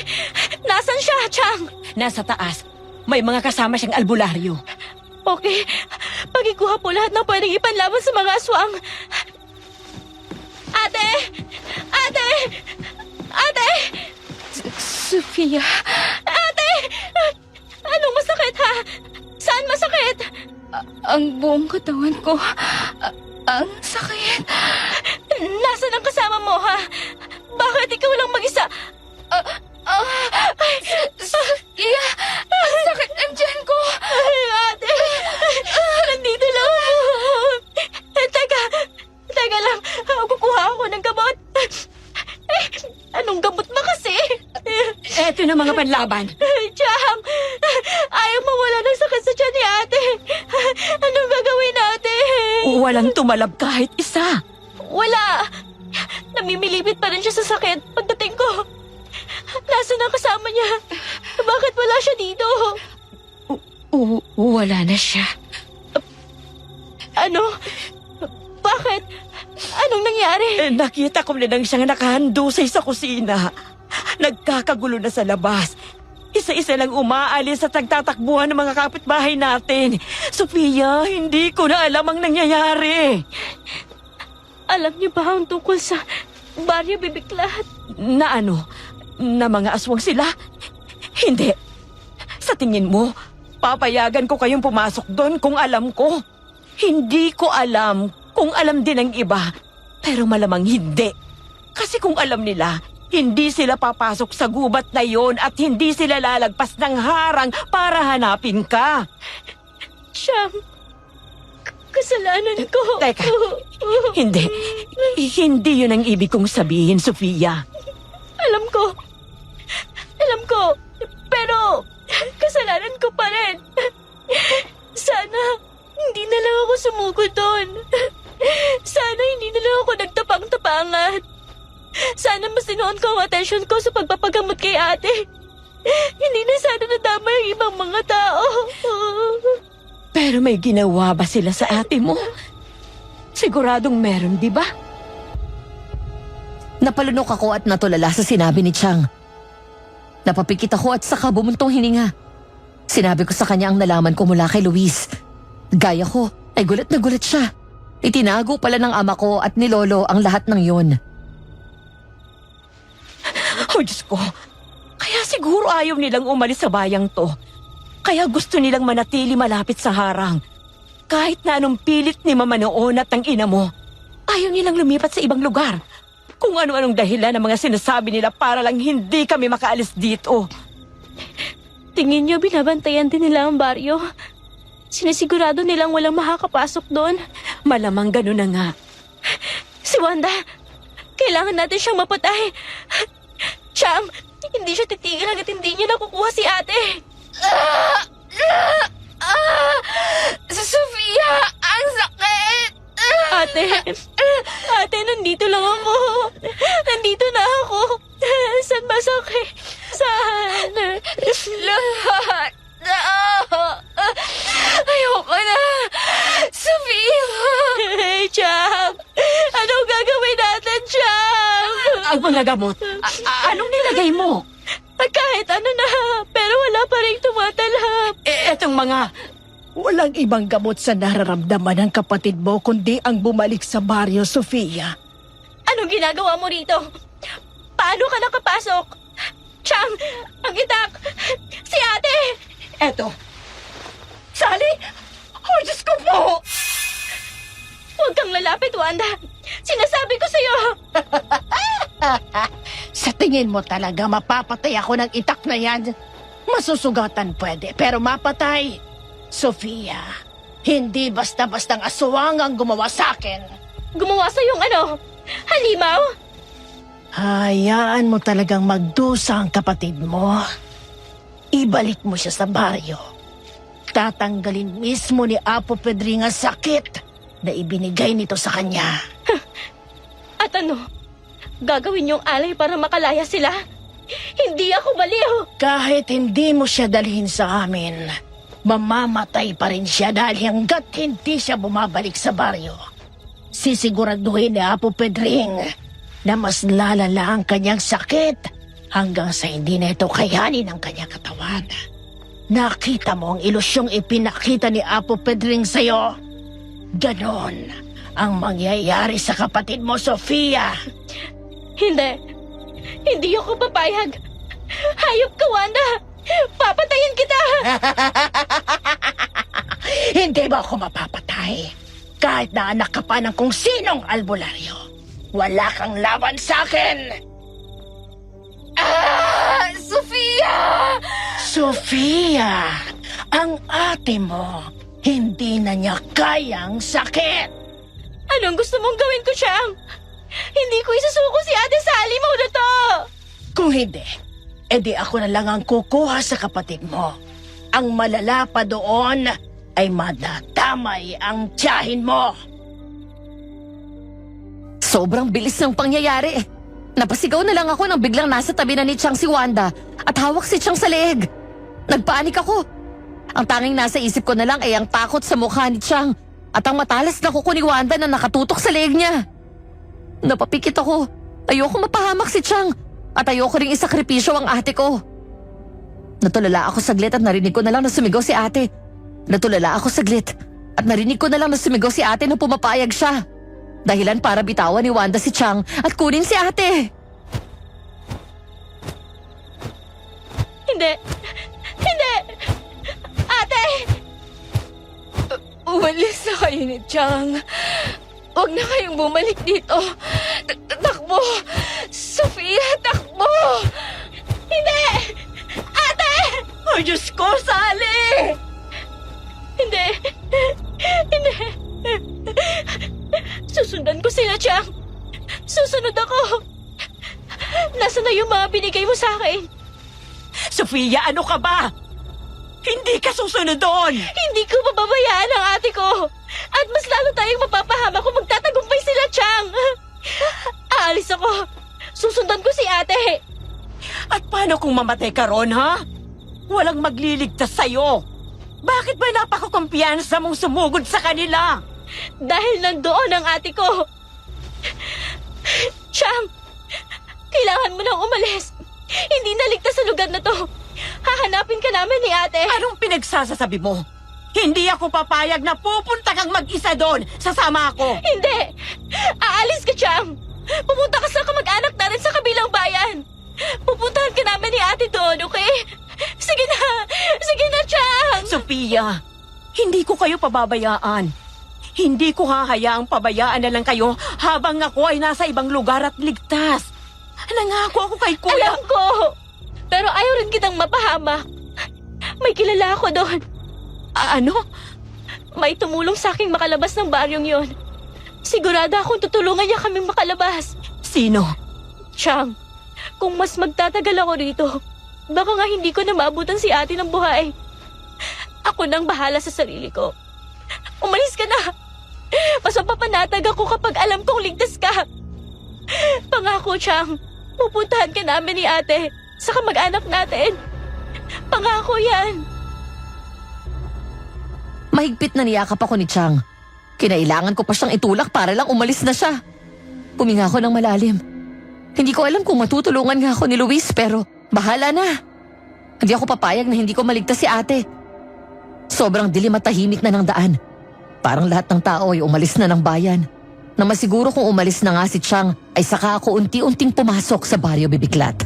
Nasaan siya, Chang? Nasa taas. May mga kasama siyang albularyo. Okay. Pagikuha po lahat ng pwedeng ipanlaban sa mga aswang. Ate! Ate! Ate! Sofia, Ate! Anong masakit, ha? Saan masakit? ang buong katawan ko, ang sakit. Nasaan ang kasama mo, ha? Bakit ikaw lang mag-isa? Sofia, ang sakit ng tiyan ko. Ay, ate! Nandito lang ako. Teka lang. Kukuha ako ng gamot. Anong gamot ba kasi? Eto na mga panlaban. Chang! Ayaw mawala ng sakit sa tiyan ni ate. Anong gagawin natin? Walang tumalab kahit isa. Wala! Namimilipit pa rin siya sa sakit pagdating ko. Nasaan ang kasama niya? Bakit wala siya dito? Wala na siya. Ano? Bakit? Anong nangyari? Nakita ko na lang siyang nakahandusay sa kusina. Nagkakagulo na sa labas. Isa-isa lang umaalis at nagtatakbuhan ng mga kapitbahay natin. Sofia, hindi ko na alam ang nangyayari. Alam niyo ba ang tungkol sa baryo bibiklat? Na ano? Na mga aswang sila? Hindi. Sa tingin mo, papayagan ko kayong pumasok doon kung alam ko. Hindi ko alam kung alam din ng iba. Pero malamang hindi. Kasi kung alam nila, hindi sila papasok sa gubat na yon at hindi sila lalagpas ng harang para hanapin ka. Siyang, kasalanan ko. Teka, hindi. Hindi yun ang ibig kong sabihin, Sofia. Alam ko. Pero, kasalanan ko pa rin. Sana, hindi na lang ako sumugod doon. Sana hindi na lang ako nagtapang-tapangan. Sana mas sinuon ko ang atensyon ko sa pagpapagamot kay ate. Hindi na sana nadama yung ibang mga tao. Pero may ginawa ba sila sa ate mo? Siguradong meron, di ba? Napalunok ako at natulala sa sinabi ni Chang. Napapikit ako at saka bumuntong hininga. Sinabi ko sa kanya ang nalaman ko mula kay Luis. Gaya ko, ay gulat na gulat siya. Itinago pala ng ama ko at ni Lolo ang lahat ng yun. Oh, Diyos ko. Kaya siguro ayaw nilang umalis sa bayang to. Kaya gusto nilang manatili malapit sa harang. Kahit na anong pilit ni Mama noon at ng ina mo, ayaw nilang lumipat sa ibang lugar kung ano-anong dahilan ng mga sinasabi nila para lang hindi kami makaalis dito. Tingin niyo binabantayan din nila ang baryo? Sinisigurado nilang walang makakapasok doon? Malamang gano'n na nga. Si Wanda, kailangan natin siyang mapatay. Chang, hindi siya titigil hanggat hindi niya nakukuha si ate. Sofia, ang sakit! Ate, nandito lang ako. Nandito na ako. Saan masakit? Saan? Lahat! Ayoko na! Sofia! Hey, Chang! Anong gagawin natin, Chang? Ang mga gamot, anong nilagay mo? Kahit ano na, pero wala pa rin tumatalab. Etong mga... Walang ibang gamot sa nararamdaman ng kapatid mo kundi ang bumalik sa baryo, Sofia. Anong ginagawa mo rito? Paano ka nakapasok? Chang, ang itak! Si ate! Eto. Sally? Oh, Diyos ko po! Huwag kang lalapit, Wanda. Sinasabi ko sa'yo. Sa tingin mo talaga mapapatay ako ng itak na yan? Masusugatan pwede, pero mapatay. Sofia, hindi basta-bastang aswang ang gumawa sa akin. Gumawa sa yung ano? Halimaw? Hayaan mo talagang magdusa ang kapatid mo. Ibalik mo siya sa baryo. Tatanggalin mismo ni Apo Pedring ang sakit na ibinigay nito sa kanya. At ano? Gagawin yung alay para makalaya sila? Hindi ako baliw. Kahit hindi mo siya dalhin sa amin, mamamatay pa rin siya dahil hanggat hindi siya bumabalik sa baryo. Sisiguraduhin ni Apo Pedring na mas lalala ang kanyang sakit hanggang sa hindi na ito kayanin ang kanyang katawan. Nakita mo ang ilusyong ipinakita ni Apo Pedring sa'yo? Ganon ang mangyayari sa kapatid mo, Sofia. Hindi. Hindi ako papayag. Hayop ka, Wanda. Papatayin kita. Hindi ba ako mapapatay? Kahit na anak ka pa ng kung sinong albularyo, wala kang laban sa akin! Sofia! Sofia, ang ate mo, hindi na niya kayang sakit. Anong gusto mong gawin ko, Chang? Hindi ko isusuko si ate sa halimaw na to. Kung hindi, edi ako na lang ang kukuha sa kapatid mo. Ang malala pa doon ay madatamay ang tiyahin mo. Sobrang bilis ng pangyayari. Napasigaw na lang ako nang biglang nasa tabi na ni Chang si Wanda at hawak si Chang sa leeg. Nagpanik ako. Ang tanging nasa isip ko na lang ay ang takot sa mukha ni Chang at ang matalas na kuko ni Wanda na nakatutok sa leeg niya. Napapikit ako. Ayoko mapahamak si Chang at ayoko ring isakripisyo ang ate ko. Natulala ako saglit at narinig ko na lang na sumigaw si ate. Natulala ako saglit at narinig ko na lang na sumigaw si ate na pumapayag siya. Dahilan para bitawan ni Wanda si Chang at kunin si ate. Hindi. Hindi. Ate! Umalis na kayo ni Chang. Huwag na kayong bumalik dito. Takbo! Sofia, takbo! Hindi! Ate! Ay, Diyos ko, Sally! Hindi. Hindi. Susundan ko sila, Chang. Susunod ako. Nasaan na yung mga binigay mo sa akin? Sofia, ano ka ba? Hindi ka susunod doon! Hindi ko mababayaan ang ate ko. At mas lalo tayong mapapahama kung magtatagumpay sila, Chang. Aalis ako. Susundan ko si ate. At paano kung mamatay ka ron, ha? Walang magliligtas sa'yo. Bakit ba napakakumpiyansa mong sumugod sa kanila? Dahil nandoon ang ate ko. Chang, kailangan mo nang umalis. Hindi naligtas sa lugar na to. Hahanapin ka namin ni ate. Anong pinagsasasabi mo? Hindi ako papayag na pupunta kang mag-isa doon. Sasama ako. Hindi! Aalis ka, Chang! Pupunta ka sa kamag-anak natin sa kabilang bayan! Pupuntahan ka namin ni ate doon, okay? Sige na! Sige na, Chang! Sofia, hindi ko kayo pababayaan. Hindi ko hahayaang pabayaan na lang kayo habang ako ay nasa ibang lugar at ligtas. Nangako ako kay Kuya. Alam ko! Pero ayaw rin kitang mapahamak. May kilala ako doon. Ano? May tumulong sa aking makalabas ng baryong yon. Sigurada akong tutulungan niya kaming makalabas. Sino? Chang, kung mas magtatagal ako rito, baka nga hindi ko na maabutan si ate ng buhay. Ako nang bahala sa sarili ko. Umalis ka na. Mas mapapanatag ako kapag alam kong ligtas ka. Pangako, Chang, pupuntahan ka namin ni ate sa kamag-anak natin. Pangako yan. Mahigpit na niyakap ako ni Chang. Kinailangan ko pa siyang itulak para lang umalis na siya. Huminga ako ng malalim. Hindi ko alam kung matutulungan nga ako ni Luis pero bahala na. Hindi ako papayag na hindi ko maligtas si ate. Sobrang dilim at tahimik na ng daan. Parang lahat ng tao ay umalis na ng bayan. Na masiguro kung umalis na nga si Chang ay saka ako unti-unting pumasok sa baryo Bibiklat.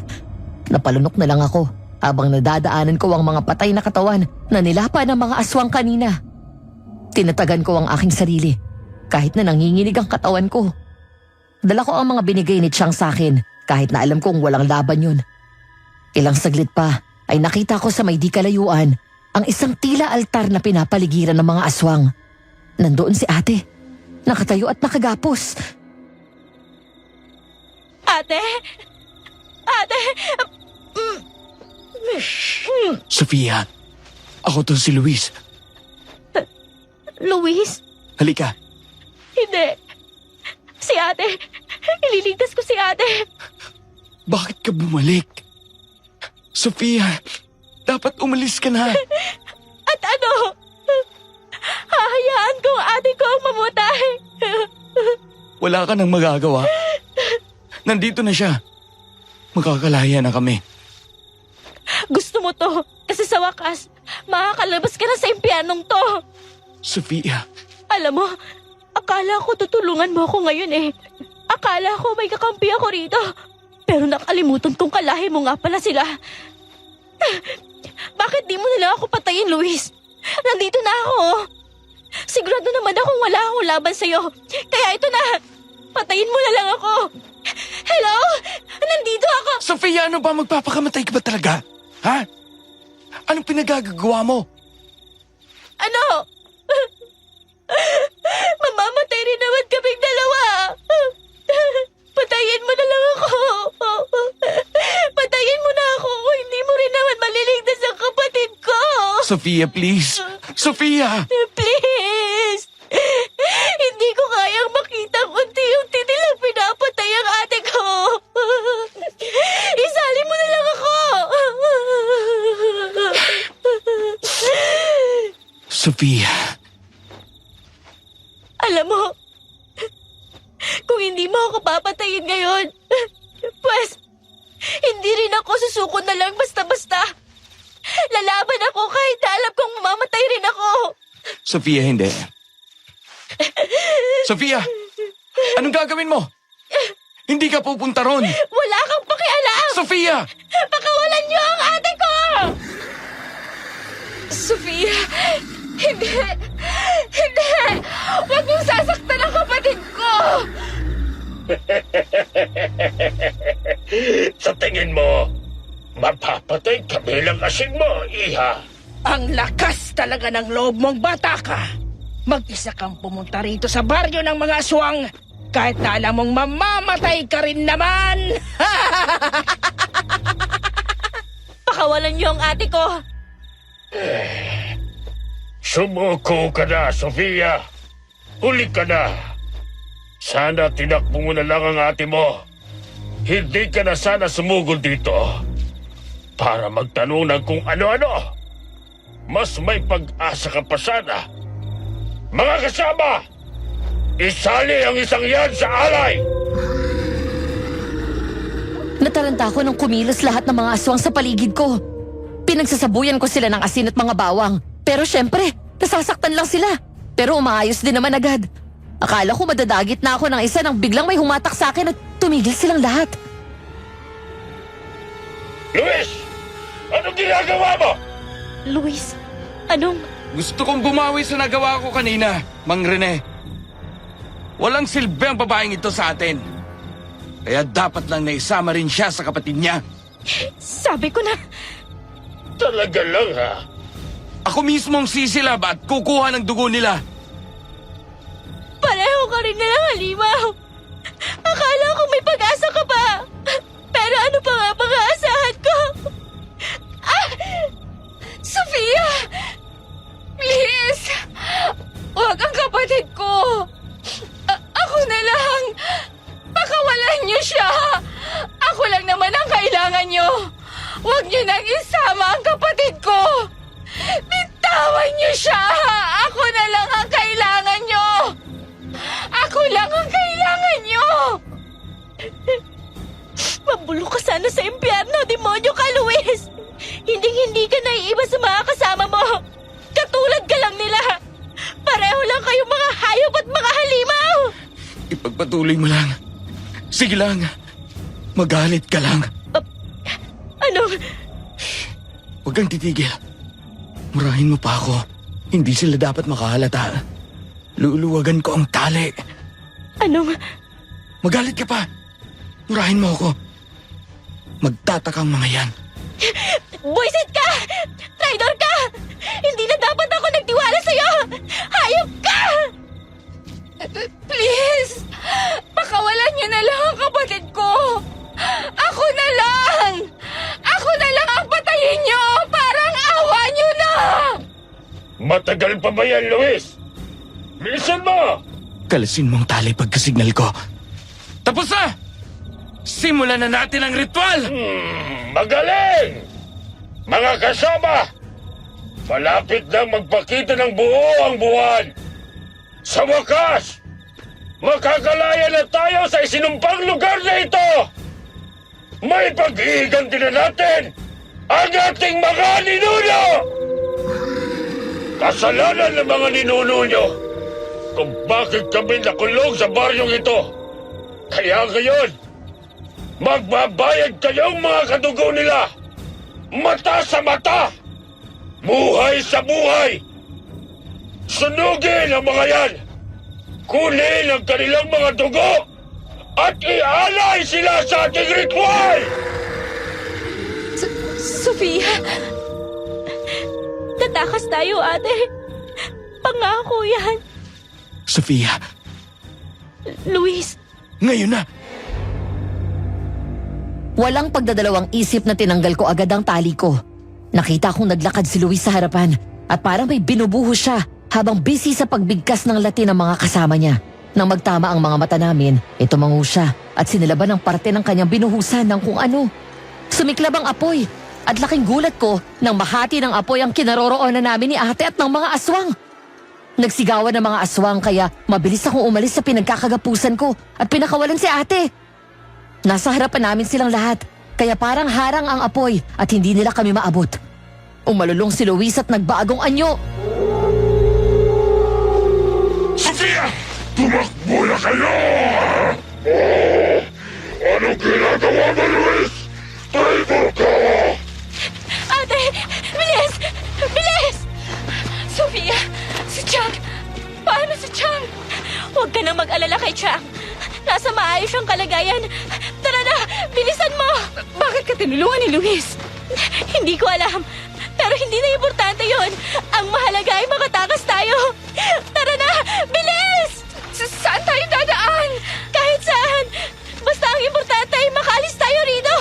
Napalunok na lang ako habang nadadaanan ko ang mga patay na katawan na nilapa ng mga aswang kanina. Tinatagan ko ang aking sarili kahit na nanginginig ang katawan ko. Dala ko ang mga binigay ni Chang sa akin kahit na alam kong walang laban yun. Ilang saglit pa ay nakita ko sa may di kalayuan ang isang tila altar na pinapaligiran ng mga aswang. Nandoon si ate, nakatayo at nakagapos. Ate? Ate? Sofia, ako to si Luis. Luis? Halika. Hindi. Si ate. Ililigtas ko si ate. Bakit ka bumalik? Sofia, dapat umalis ka na. At ano? Hahayaan ko ang ate ko ang mamatay. Wala ka nang magagawa. Nandito na siya. Magkakalaya na kami. Gusto mo to. Kasi sa wakas, makakalabas ka na sa impyanong to. Sofia, Alam mo, akala ko tutulungan mo ako ngayon eh. Akala ko may kakampi ako rito. Pero nakalimutan kong kalahi mo nga pala sila. Bakit di mo nila ako patayin, Luis? Nandito na ako. Sigurado naman akong wala akong laban sa'yo. Kaya ito na. Patayin mo na lang ako. Hello? Nandito ako. Sofia, ano ba? Magpapakamatay ka ba talaga? Ha? Anong pinagagagawa mo? Ano? Mamamatay rin naman kaming dalawa. Patayin mo na lang ako. Patayin mo na ako. Hindi mo rin naman maliligtas ang kapatid ko. Sofia, please. Sofia! Please! Hindi ko kayang makita unti-unti nilang pinapatay ang ate ko. Isali mo na lang ako. Sofia, Alam mo, kung hindi mo ako papatayin ngayon, pues, hindi rin ako susuko na lang basta-basta. Lalaban ako kahit na alam kong mamamatay rin ako. Sofia, hindi. Sofia, anong gagawin mo? Hindi ka pupunta ron. Wala kang pakialam! Sofia! Pakawalan niyo ang ate ko! Sofia, hindi! Hindi! Huwag mong sasaktan ang kapatid ko! Sa tingin mo, mapapatay ka bilang asing mo, iha. Ang lakas talaga ng loob mong bata ka. Mag-isa kang pumunta rito sa baryo ng mga aswang kahit na alam mong mamamatay ka rin naman. Pakawalan niyo ang ate ko! Sumuko ka na, Sofia. Huli ka na. Sana tinakbo mo na lang ang ate mo. Hindi ka na sana sumugod dito para magtanong ng kung ano-ano. Mas may pag-asa ka pa sana. Mga kasama, isali ang isang yan sa alay! Nataranta ko nang kumilos lahat ng mga aswang sa paligid ko. Pinagsasabuyan ko sila ng asin at mga bawang. Pero syempre, nasasaktan lang sila. Pero umaayos din naman agad. Akala ko madadagit na ako ng isa nang biglang may humatak sa akin at tumigil silang lahat. Luis! Anong ginagawa mo? Luis, anong... Gusto kong bumawi sa nagawa ko kanina, Mang Rene. Walang silbi ang babaeng ito sa atin. Kaya dapat lang naisama rin siya sa kapatid niya. Sabi ko na, Talaga lang ha. Ako mismo ang sisilab at kukuha ng dugo nila. pareho ka rin nilang halimaw. Akala ko may pag-asa ka pa. Pero ano pa nga pag-aasahan ko? Sofia! Please! Huwag ang kapatid ko! Ako na lang! Pakawalan niyo siya! Ako lang naman ang kailangan niyo! Huwag niyo nang isama ang kapatid ko! Bitawan niyo siya! Ako na lang ang kailangan niyo! Ako lang ang kailangan niyo! Mabulok ka sana sa impyerno, demonyo ka, Luis! Hindi ka naiiba sa mga kasama mo! Katulad ka lang nila! Pareho lang kayong mga hayop at mga halimaw! Ipagpatuloy mo lang. Sige lang. Magalit ka lang. Ano? Huwag kang titigil. Murahin mo pa ako. Hindi sila dapat makahalata. Luluwagan ko ang tali. Anong? Magalit ka pa. Murahin mo ako. Magtatakang mga yan. Buisit ka! Traidor ka! Hindi na dapat ako nagtiwala sa'yo! Hayop ka! Please! Pakawalan niyo na lang ang kapatid ko! Ako na lang! Ako na lang ang patayin niyo! Parang awa niyo na! Matagal pa ba yan, Luis? Bilisan mo! Kalasin mo ang tali pagkasignal ko. Tapos na! Simulan na natin ang ritual! Magaling! Mga kasama! Malapit na magpakita ng buo ang buwan! Sa wakas! Makakalaya na tayo sa isinumpang lugar na ito! May pag-iiganti na natin ang ating mga ninuno! Kasalanan ng mga ninuno nyo kung bakit kami nakulong sa baryong ito. Kaya ngayon, magbabayad kayong mga kadugo nila! Mata sa mata! Buhay sa buhay! Sunugin ang mga yan! Kunin ang kanilang mga dugo! At ialay sila sa ating ritual! Sofia! Tatakas tayo, ate. Pangako yan. Sofia, Luis, ngayon na! Walang pagdadalawang isip na tinanggal ko agad ang tali ko. Nakita kong naglakad si Luis sa harapan at parang may binubuhos siya habang busy sa pagbigkas ng lati ng mga kasama niya. Nang magtama ang mga mata namin, tumango siya at sinilaban ang parte ng kanyang binuhusan ng kung ano. Sumiklab ang apoy at laking gulat ko nang mahati ng apoy ang kinaroroonan namin ni ate at ng mga aswang. Nagsigawan ng mga aswang kaya mabilis akong umalis sa pinagkakagapusan ko at pinakawalan si ate. Nasa harapan namin silang lahat, kaya parang harang ang apoy at hindi nila kami maabot. Umalulong si Luis at nagbagong anyo. Sofia! Tumakbo na kayo! Anong ginagawa mo, Luis? Traitor ka! ate! Bilis! Bilis! Sofia! Si Chang! Paano si Chang? Huwag ka nang mag-alala kay Chang. Nasa maayos siyang kalagayan. Tara na! Bilisan mo! Bakit ka tinulungan ni Luis? Hindi ko alam. Pero hindi na importante yon. Ang mahalaga ay makatakas tayo. Tara na! Bilis! Saan tayo dadaan? Kahit saan! Basta ang importante ay makaalis tayo rito!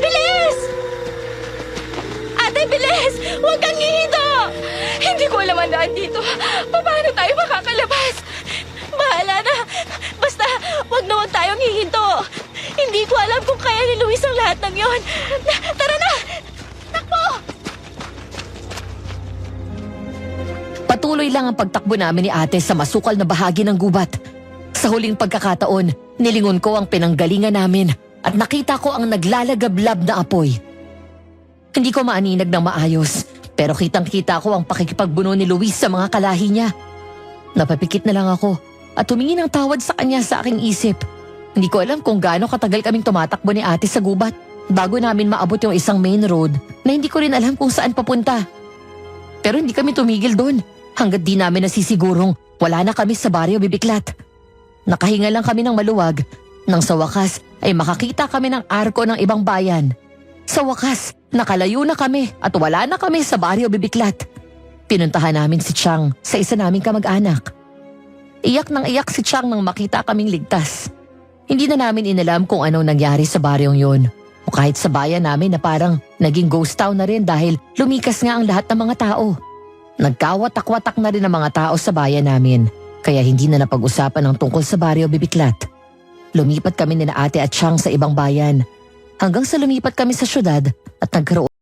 Bilis! Ate, bilis! Huwag kang hihinto! Hindi ko alam ang daan dito. Paano tayo makakalabas? Bahala na! Basta, wag na wag tayong hihinto! Hindi ko alam kung kaya ni Luis ang lahat ng yon. Tara na! Takbo! Patuloy lang ang pagtakbo namin ni ate sa masukal na bahagi ng gubat. Sa huling pagkakataon, nilingon ko ang pinanggalingan namin at nakita ko ang naglalagablab na apoy. Hindi ko maaninag ng maayos, pero kitang-kita ko ang pakikipagbuno ni Luis sa mga kalahi niya. Napapikit na lang ako at tumingin ng tawad sa kanya sa aking isip. Hindi ko alam kung gaano katagal kaming tumatakbo ni ate sa gubat bago namin maabot yung isang main road na hindi ko rin alam kung saan papunta. Pero hindi kami tumigil doon hanggat di namin nasisigurong wala na kami sa baryo Bibiklat. Nakahinga lang kami ng maluwag nang sa wakas ay makakita kami ng arko ng ibang bayan. Sa wakas, nakalayo na kami at wala na kami sa baryo Bibiklat. Pinuntahan namin si Chang sa isa naming kamag-anak. Iyak nang iyak si Chang nang makita kaming ligtas. Hindi na namin inalam kung anong nangyari sa baryong yun. O kahit sa bayan namin na parang naging ghost town na rin dahil lumikas nga ang lahat ng mga tao. Nagkawatak-watak na rin ang mga tao sa bayan namin. Kaya hindi na napag-usapan ang tungkol sa baryo Bibiklat. Lumipat kami nina ate at Chang sa ibang bayan. Hanggang sa lumipat kami sa syudad at nagkaroon